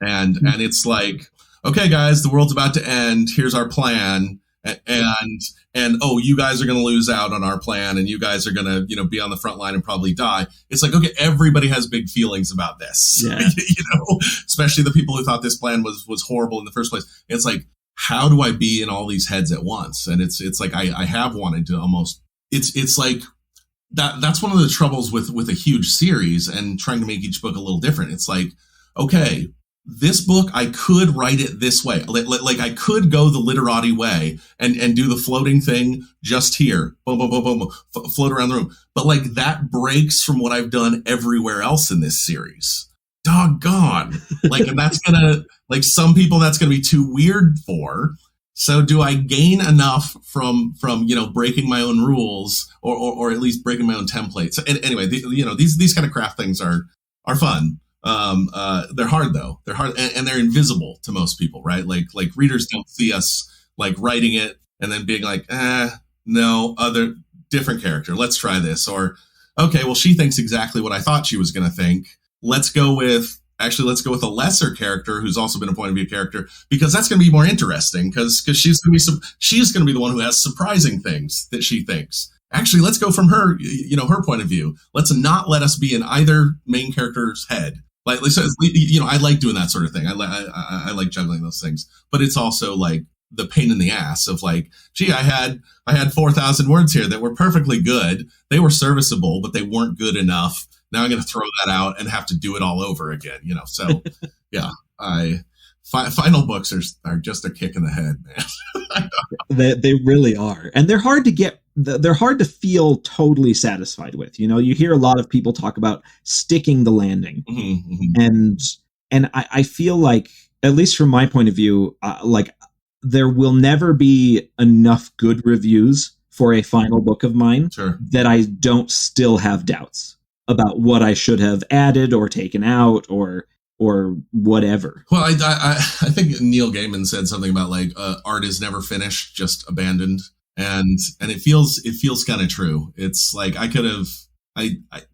and it's like, okay, guys, the world's about to end. Here's our plan. And oh, you guys are going to lose out on our plan, and you guys are going to, be on the front line and probably die. It's like, okay, everybody has big feelings about this, especially the people who thought this plan was horrible in the first place. It's like, how do I be in all these heads at once? And it's like, I have wanted to almost, it's like that's one of the troubles with a huge series and trying to make each book a little different. It's like, okay, this book, I could write it this way. Like I could go the literati way and do the floating thing just here, boom, boom, boom, boom, float around the room. But like that breaks from what I've done everywhere else in this series. Doggone. Like, and that's gonna, like, some people that's gonna be too weird for. So do I gain enough from breaking my own rules, or at least breaking my own templates? And anyway, these kind of craft things are fun. They're hard though. They're hard, and they're invisible to most people, right? Like readers don't see us like writing it and then being like, no, other different character. Let's try this. Or, okay, well, she thinks exactly what I thought she was going to think. Let's go with a lesser character who's also been a point of view character, because that's going to be more interesting, because she's going to be the one who has surprising things that she thinks. Actually, let's go from her, her point of view. Let's not let us be in either main character's head. Like, so, I like doing that sort of thing. I like juggling those things, but it's also like the pain in the ass of like, gee, I had 4,000 words here that were perfectly good. They were serviceable, but they weren't good enough. Now I'm going to throw that out and have to do it all over again. So yeah, final books are just a kick in the head, man. They really are. And they're hard to get. They're hard to feel totally satisfied with. You hear a lot of people talk about sticking the landing. Mm-hmm, mm-hmm. And I feel like, at least from my point of view, like there will never be enough good reviews for a final book of mine that I don't still have doubts about what I should have added or taken out or whatever. Well, I think Neil Gaiman said something about like art is never finished, just abandoned. And it feels kind of true. It's like I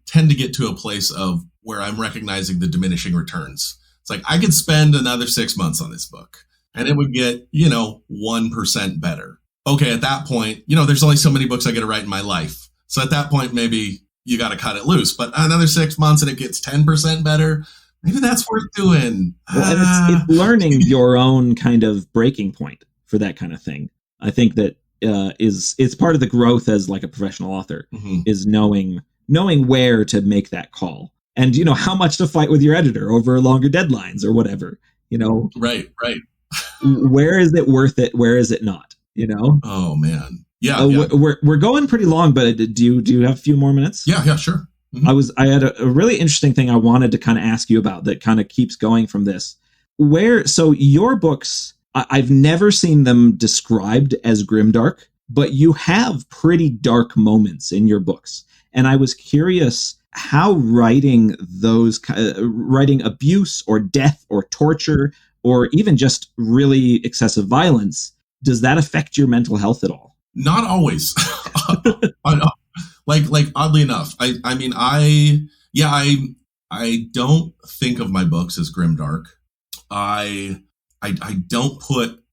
tend to get to a place of where I'm recognizing the diminishing returns. It's like I could spend another 6 months on this book and it would get, 1% better. Okay, at that point, there's only so many books I get to write in my life. So at that point, maybe you got to cut it loose. But another 6 months and it gets 10% better. Maybe that's worth doing. Well, and it's learning your own kind of breaking point for that kind of thing. I think that it's part of the growth as like a professional author, mm-hmm. is knowing where to make that call, and how much to fight with your editor over longer deadlines or whatever. Right. Where is it worth it? Where is it not? Oh man, yeah. We're going pretty long, but do you have a few more minutes? Yeah, sure. Mm-hmm. I had a really interesting thing I wanted to kind of ask you about that kind of keeps going from this. So your books, I've never seen them described as grimdark, but you have pretty dark moments in your books. And I was curious how writing abuse or death or torture or even just really excessive violence, does that affect your mental health at all? Not always. Like oddly enough, I don't think of my books as grimdark. I don't put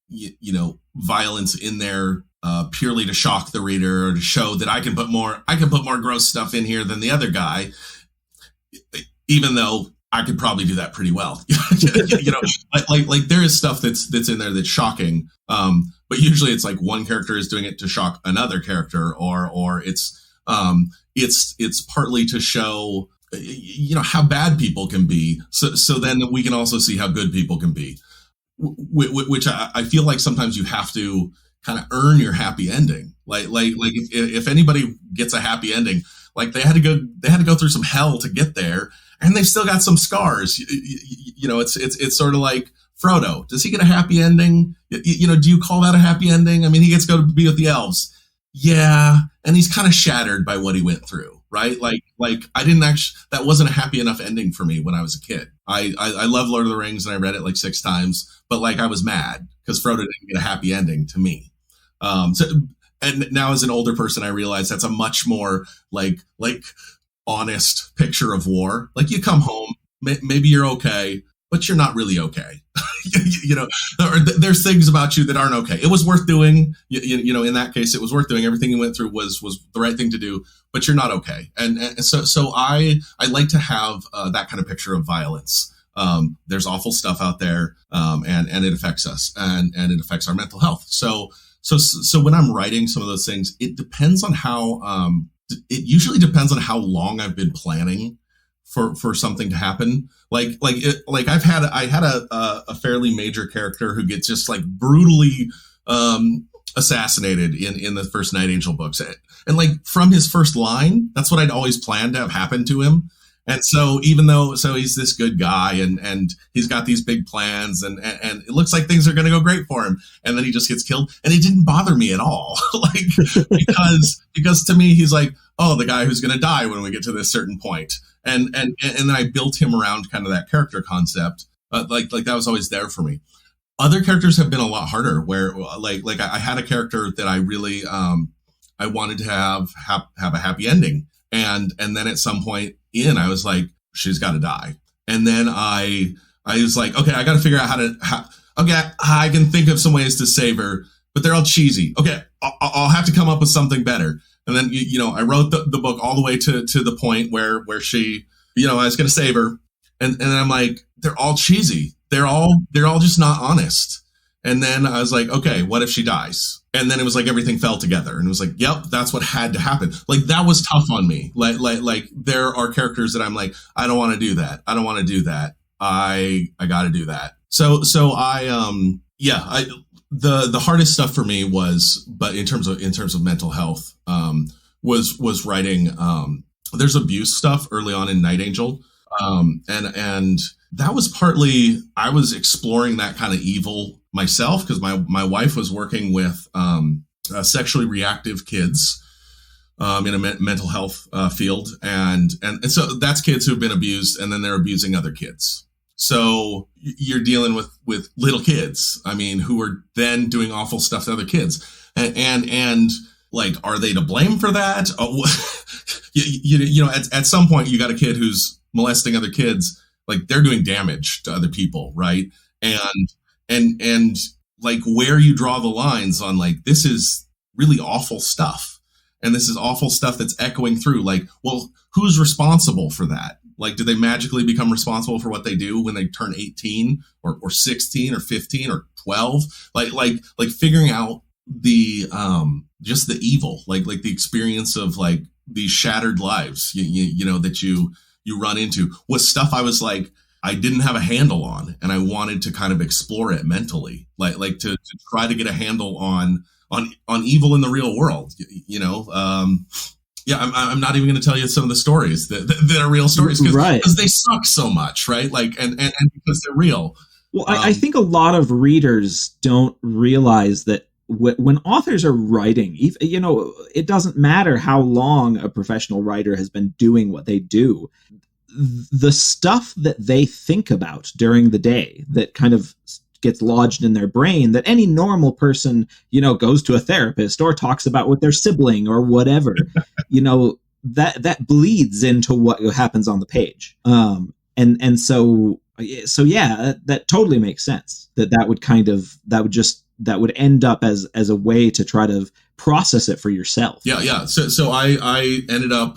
violence in there purely to shock the reader or to show that I can put more gross stuff in here than the other guy, even though I could probably do that pretty well. Like there is stuff that's in there that's shocking. But usually it's like one character is doing it to shock another character, or it's partly to show, how bad people can be. So then we can also see how good people can be, which I feel like sometimes you have to kind of earn your happy ending. Like if anybody gets a happy ending, like they had to go through some hell to get there, and they've still got some scars. It's sort of like Frodo. Does he get a happy ending? Do you call that a happy ending? I mean, he gets to go to be with the elves. Yeah. And he's kind of shattered by what he went through, right? Like I didn't actually, that wasn't a happy enough ending for me when I was a kid. I love Lord of the Rings and I read it like 6 times, but like I was mad because Frodo didn't get a happy ending to me. And now as an older person, I realize that's a much more like honest picture of war. Like you come home, maybe you're okay, but you're not really okay. There's things about you that aren't okay. It was worth doing. In that case, it was worth doing. Everything you went through was the right thing to do, but you're not okay. And so I like to have that kind of picture of violence. There's awful stuff out there, and it affects us, and it affects our mental health. So when I'm writing some of those things, it depends on how. It usually depends on how long I've been planning for something to happen. I had a fairly major character who gets just like brutally assassinated in the first Night Angel books, and like from his first line, that's what I'd always planned to have happen to him. And so he's this good guy and he's got these big plans and it looks like things are going to go great for him. And then he just gets killed, and it didn't bother me at all. because to me, he's like, oh, the guy who's going to die when we get to this certain point. And then I built him around kind of that character concept. Like that was always there for me. Other characters have been a lot harder where like I had a character that I really, I wanted to have a happy ending. And then at some point I was like, she's got to die. And then I was like, okay, I got to figure out I can think of some ways to save her, but they're all cheesy. Okay, I'll have to come up with something better. And then, I wrote the book all the way to the point where she, I was going to save her. And then I'm like, they're all cheesy. They're all just not honest. And then I was like, okay, what if she dies? And then it was like everything fell together, and it was like, yep, that's what had to happen. Like that was tough on me. Like there are characters that I'm like, I don't want to do that. I don't want to do that. I got to do that. So the hardest stuff for me was, but in terms of mental health, was writing. There's abuse stuff early on in Night Angel, and that was partly I was exploring that kind of evil myself because my wife was working with sexually reactive kids in a mental health field, and so that's kids who've been abused and then they're abusing other kids. So you're dealing with little kids, I mean, who are then doing awful stuff to other kids, and like, are they to blame for that? At some point you got a kid who's molesting other kids, like they're doing damage to other people, right? And like where you draw the lines on like, this is really awful stuff. And this is awful stuff that's echoing through. Like, well, who's responsible for that? Like, do they magically become responsible for what they do when they turn 18 or 16 or 15 or 12? Like figuring out the, just the evil, like the experience of like these shattered lives, that you run into was stuff I was like, I didn't have a handle on, and I wanted to kind of explore it mentally, like to try to get a handle on evil in the real world, I'm not even going to tell you some of the stories that are real stories because they suck so much, right? Like, and because they're real. Well, I think a lot of readers don't realize that when authors are writing, it doesn't matter how long a professional writer has been doing what they do. The stuff that they think about during the day that kind of gets lodged in their brain that any normal person, goes to a therapist or talks about with their sibling or whatever, that bleeds into what happens on the page. So yeah, that totally makes sense that would just that would end up as a way to try to process it for yourself. Yeah. So I ended up,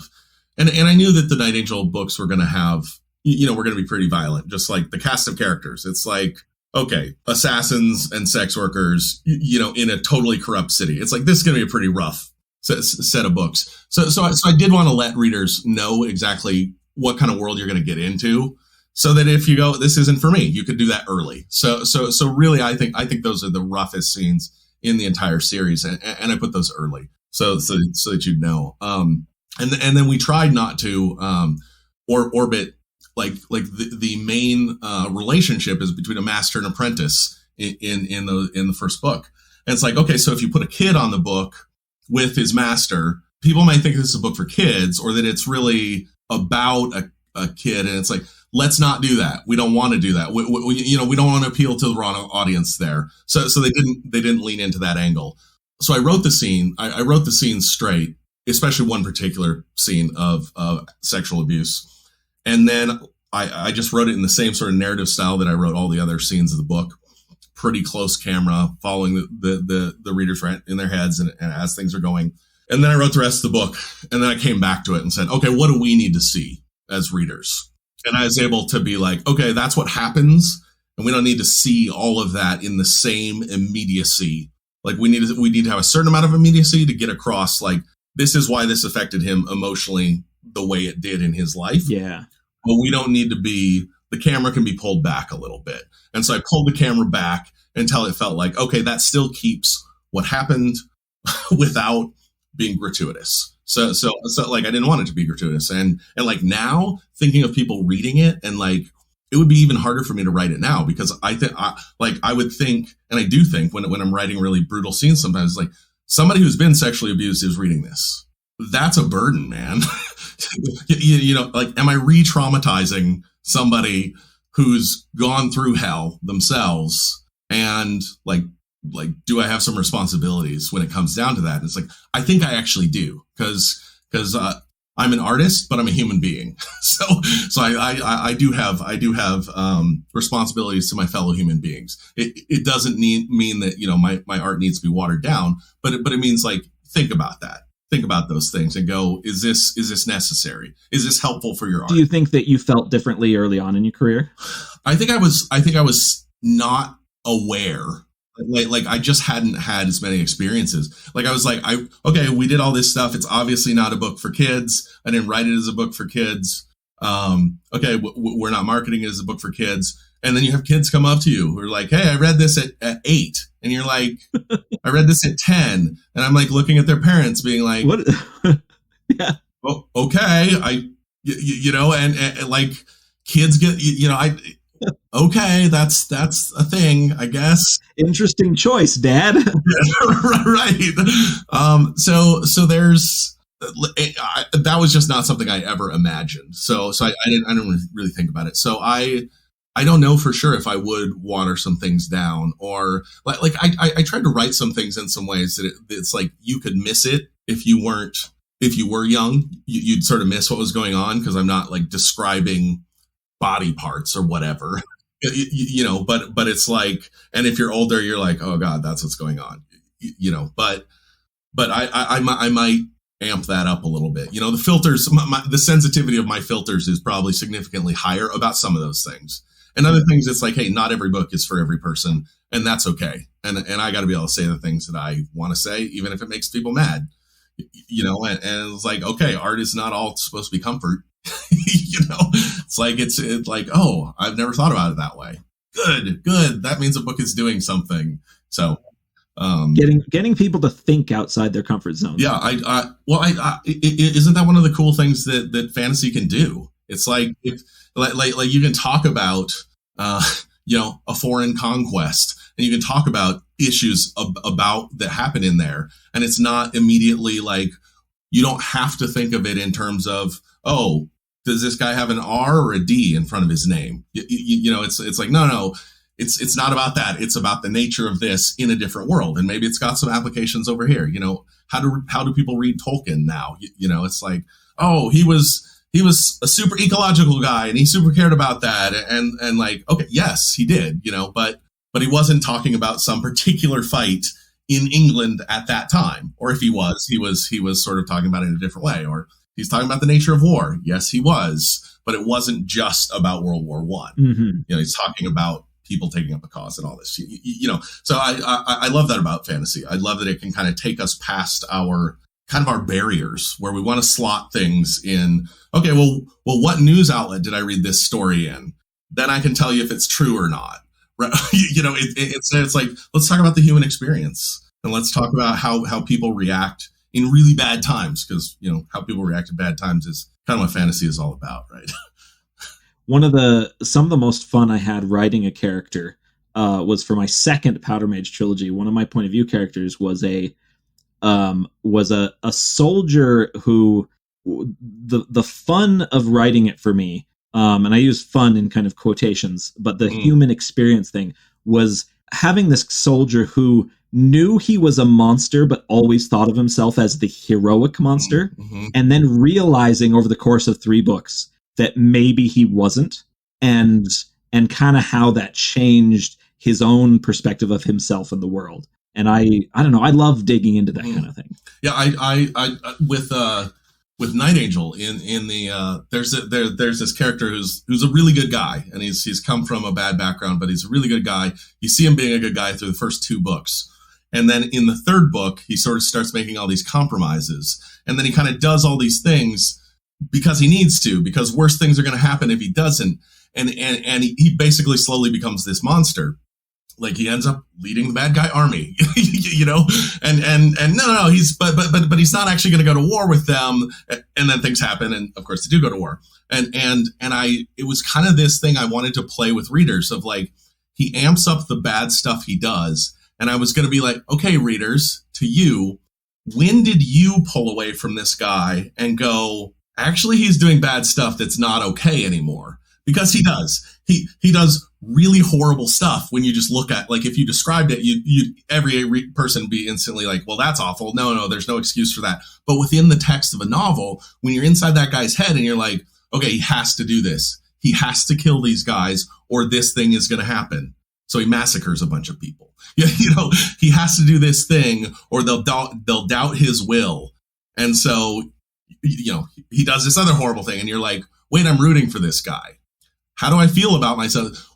and I knew that the Night Angel books were going to have, we're going to be pretty violent, just like the cast of characters. It's like, okay, assassins and sex workers, in a totally corrupt city. It's like, this is going to be a pretty rough set of books. So I did want to let readers know exactly what kind of world you're going to get into, so that if you go, this isn't for me, you could do that early. So really, I think those are the roughest scenes in the entire series, and I put those early, so that you'd know. And then we tried not to orbit like the main relationship is between a master and apprentice in the first book. And it's like, okay, so if you put a kid on the book with his master, people might think this is a book for kids, or that it's really about a kid, and it's like, let's not do that. We don't want to do that. We don't want to appeal to the wrong audience there. So they didn't lean into that angle. So I wrote the scene. I wrote the scene straight, especially one particular scene of sexual abuse. And then I just wrote it in the same sort of narrative style that I wrote all the other scenes of the book. Pretty close camera, following the readers in their heads and as things are going. And then I wrote the rest of the book. And then I came back to it and said, okay, what do we need to see as readers? And I was able to be like, okay, that's what happens. And we don't need to see all of that in the same immediacy. Like we need to have a certain amount of immediacy to get across, like, this is why this affected him emotionally the way it did in his life. Yeah. But we don't need to be, the camera can be pulled back a little bit. And so I pulled the camera back until it felt like, okay, that still keeps what happened without being gratuitous. So like, I didn't want it to be gratuitous. And like now thinking of people reading it, and like, it would be even harder for me to write it now, because I would think, and I do think when I'm writing really brutal scenes, sometimes like somebody who's been sexually abused is reading this. That's a burden, man. Like, am I re-traumatizing somebody who's gone through hell themselves? And like, do I have some responsibilities when it comes down to that? And it's like, I think I actually do, because I'm an artist, but I'm a human being. So I do have responsibilities to my fellow human beings. It doesn't mean that, my art needs to be watered down, but it means, like, think about that. Think about those things and go, is this necessary? Is this helpful for your art? Do you think that you felt differently early on in your career? I think I was not aware. Like I just hadn't had as many experiences. Like I was like, okay, we did all this stuff. It's obviously not a book for kids. I didn't write it as a book for kids. Okay, we're not marketing it as a book for kids. And then you have kids come up to you who are like, hey, I read this at 8. And you're like, I read this at 10. And I'm like looking at their parents being like, what? Yeah. Well, okay. And like kids get, okay, that's a thing, I guess. Interesting choice, Dad. Right. So there's, that was just not something I ever imagined. So I didn't really think about it. So I don't know for sure if I would water some things down, or like I tried to write some things in some ways that it's like you could miss it if you were young, you'd sort of miss what was going on, because I'm not like describing body parts or whatever, but it's like, and if you're older, you're like, oh God, that's what's going on, but I might amp that up a little bit. The filters, the sensitivity of my filters is probably significantly higher about some of those things. And other things, it's like, hey, not every book is for every person, and that's okay. And I got to be able to say the things that I want to say, even if it makes people mad, and it's like, okay, art is not all supposed to be comfort. It's like, it's like, oh, I've never thought about it that way. Good. That means a book is doing something. So, getting people to think outside their comfort zone. Yeah. Isn't that one of the cool things that fantasy can do? It's like, like you can talk about, a foreign conquest, and you can talk about issues about that happen in there. And it's not immediately like, you don't have to think of it in terms of, oh, does this guy have an R or a D in front of his name? It's like, no, it's not about that. It's about the nature of this in a different world. And maybe it's got some applications over here. How do people read Tolkien now? It's like, oh, he was a super ecological guy and he super cared about that. And like, okay, yes, he did, but but he wasn't talking about some particular fight in England at that time. Or if he was sort of talking about it in a different way. Or he's talking about the nature of war. Yes, he was. But it wasn't just about World War One. He's talking about people taking up a cause and all this. So I love that about fantasy. I love that it can kind of take us past our barriers where we want to slot things in. Okay, well, what news outlet did I read this story in? Then I can tell you if it's true or not. Right? It's like, let's talk about the human experience and let's talk about how people react in really bad times, because how people react in bad times is kind of what fantasy is all about, right? Some of the most fun I had writing a character was for my second Powder Mage trilogy. One of my point of view characters was a soldier who the fun of writing it for me, and I use fun in kind of quotations, but the human experience thing was having this soldier who knew he was a monster, but always thought of himself as the heroic monster, and then realizing over the course of 3 books that maybe he wasn't, and kind of how that changed his own perspective of himself and the world. And I don't know, I love digging into that kind of thing. Yeah, I with Night Angel in the there's this character who's a really good guy, and he's come from a bad background, but he's a really good guy. You see him being a good guy through the first 2 books. And then in the 3rd book, he sort of starts making all these compromises. And then he kind of does all these things because he needs to, because worse things are going to happen if he doesn't. And he basically slowly becomes this monster. Like he ends up leading the bad guy army, and no, but he's not actually going to go to war with them. And then things happen. And of course they do go to war. It was kind of this thing I wanted to play with readers of like, he amps up the bad stuff he does. And I was going to be like, okay, readers, to you, when did you pull away from this guy and go, actually, he's doing bad stuff that's not okay anymore? Because he does. He does really horrible stuff when you just look at, like, if you described it, every person be instantly like, well, that's awful. No, there's no excuse for that. But within the text of a novel, when you're inside that guy's head and you're like, okay, he has to do this. He has to kill these guys or this thing is going to happen. So he massacres a bunch of people. Yeah, he has to do this thing or they'll doubt his will. And so, he does this other horrible thing and you're like, wait, I'm rooting for this guy. How do I feel about myself?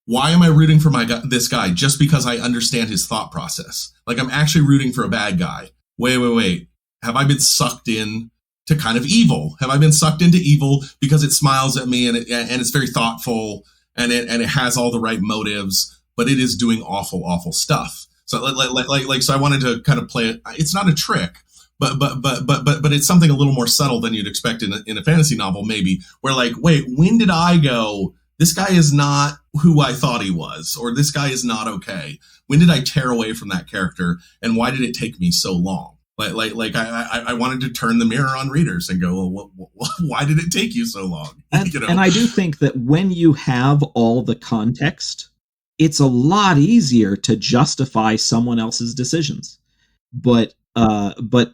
Why am I rooting for this guy? Just because I understand his thought process. Like I'm actually rooting for a bad guy. Wait. Have I been sucked in to kind of evil? Have I been sucked into evil because it smiles at me and it's very thoughtful and it has all the right motives, but it is doing awful, awful stuff. So so I wanted to kind of play it. It's not a trick, but it's something a little more subtle than you'd expect in a fantasy novel, maybe, where like, wait, when did I go, this guy is not who I thought he was, or this guy is not okay? When did I tear away from that character, and why did it take me so long? I wanted to turn the mirror on readers and go, well, why did it take you so long? And I do think that when you have all the context, it's a lot easier to justify someone else's decisions. But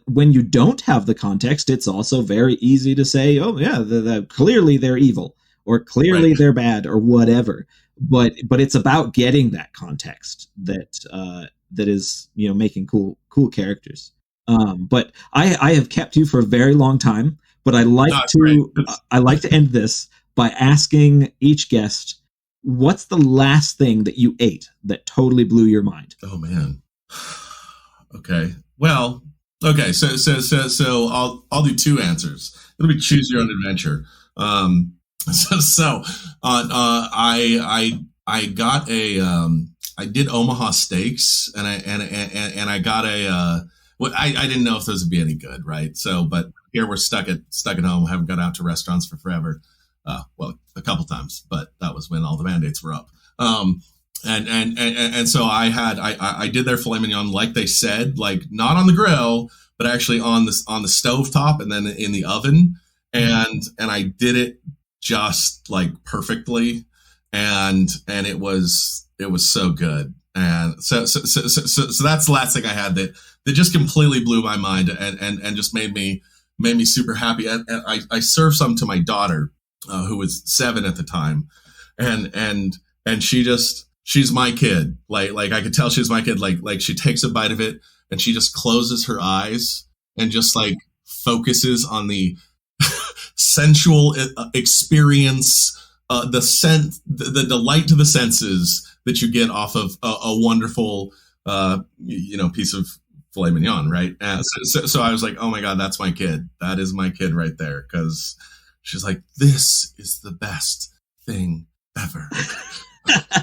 when you don't have the context, it's also very easy to say, oh yeah, clearly they're evil, or clearly right. They're bad, or whatever. But it's about getting that context that is making cool characters. But I have kept you for a very long time. But I like to end this by asking each guest, what's the last thing that you ate that totally blew your mind? Oh man. Okay. Well, okay. So I'll do 2 answers. It'll be choose your own adventure. I got I did Omaha steaks and I got I didn't know if those would be any good. Right. So, but here we're stuck at home. Haven't got out to restaurants for forever. Well, a couple times, but that was when all the Band-Aids were up. And so I did their filet mignon, like they said, like not on the grill, but actually on the stove top and then in the oven. And I did it just like perfectly. And it was so good. And so that's the last thing I had that just completely blew my mind and just made me super happy. And I served some to my daughter, who was 7 at the time. And she just, she's my kid. Like I could tell she's my kid. Like she takes a bite of it and she just closes her eyes and just like focuses on the sensual experience, the scent, the delight to the senses that you get off of a wonderful, piece of filet mignon, right? So I was like, oh my God, that's my kid. That is my kid right there. Because she's like, this is the best thing ever.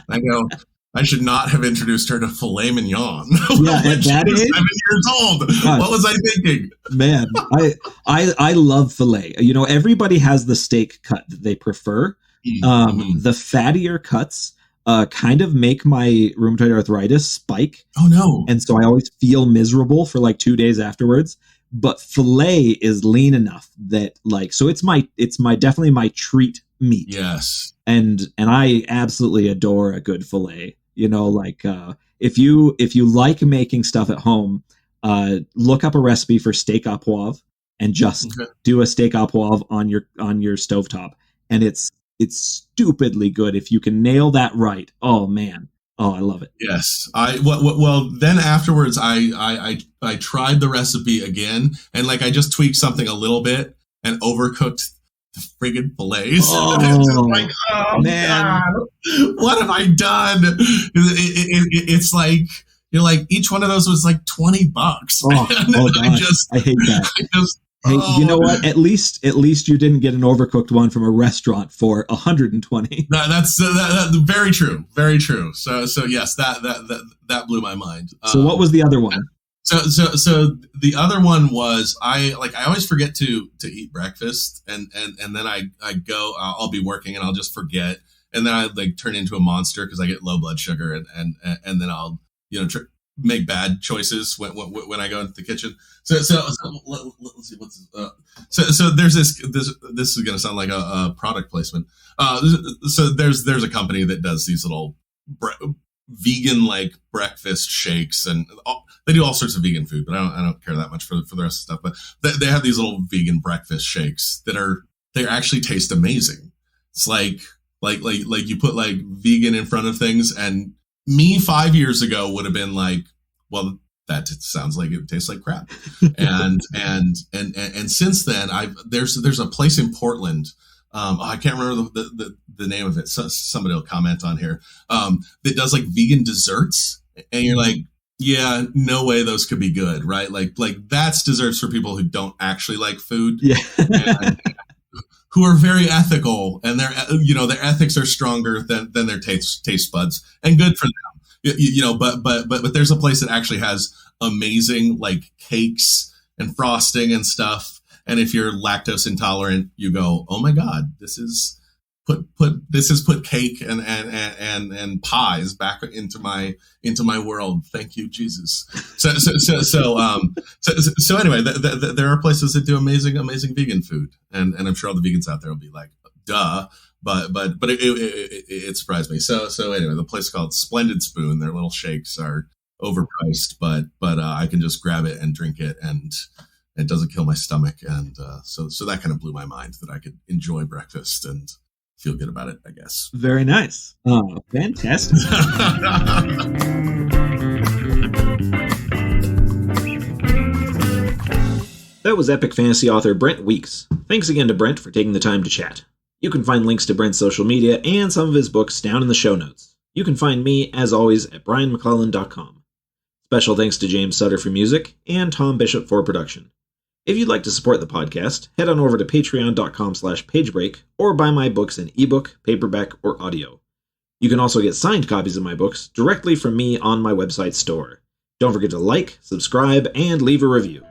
I go, I should not have introduced her to filet mignon. Yeah, at that age, 7 years old. What was I thinking? Man, I love filet. Everybody has the steak cut that they prefer. The fattier cuts kind of make my rheumatoid arthritis spike. Oh no! And so I always feel miserable for like 2 days afterwards. But filet is lean enough that so it's definitely my treat meat. Yes. And I absolutely adore a good filet. If you like making stuff at home, look up a recipe for steak au poivre and just do a steak au poivre on your stovetop. And it's stupidly good if you can nail that right. Oh man. Oh, I love it. Yes. Well, then afterwards I tried the recipe again and I just tweaked something a little bit and overcooked the friggin' fillets. Oh, man. God, what have I done? It's like, each one of those was like $20. I hate that. Hey, you know what? At least you didn't get an overcooked one from a restaurant for $120. That's very true. Very true. So yes, that blew my mind. So what was the other one? So the other one was I always forget to eat breakfast and then I go, I'll be working and I'll just forget. And then I turn into a monster because I get low blood sugar and then I'll, make bad choices when I go into the kitchen. So let's see what's so there's this is going to sound like a product placement. So there's a company that does these little vegan breakfast shakes and they do all sorts of vegan food, but I don't care that much for the rest of the stuff. But they have these little vegan breakfast shakes they actually taste amazing. It's like you put vegan in front of things, and me 5 years ago would have been like, well, that sounds like it tastes like crap. and since then there's a place in Portland. I can't remember the name of it. So somebody will comment on here. That does vegan desserts, and you're like, yeah, no way those could be good, right? Like that's desserts for people who don't actually like food. Yeah. And who are very ethical, and their ethics are stronger than their taste buds, and good for them. But there's a place that actually has amazing cakes and frosting and stuff. And if you're lactose intolerant, you go, oh my God, this is put cake and pies back into my world. Thank you, Jesus. So anyway, there are places that do amazing vegan food, and I'm sure all the vegans out there will be like, duh. But it surprised me. So anyway, the place called Splendid Spoon. Their little shakes are overpriced, but I can just grab it and drink it, and it doesn't kill my stomach. And so that kind of blew my mind that I could enjoy breakfast and feel good about it, I guess. Very nice. Oh, fantastic. That was epic fantasy author Brent Weeks. Thanks again to Brent for taking the time to chat. You can find links to Brent's social media and some of his books down in the show notes. You can find me, as always, at brianmcclellan.com. Special thanks to James Sutter for music and Tom Bishop for production. If you'd like to support the podcast, head on over to patreon.com/pagebreak or buy my books in ebook, paperback, or audio. You can also get signed copies of my books directly from me on my website store. Don't forget to like, subscribe, and leave a review.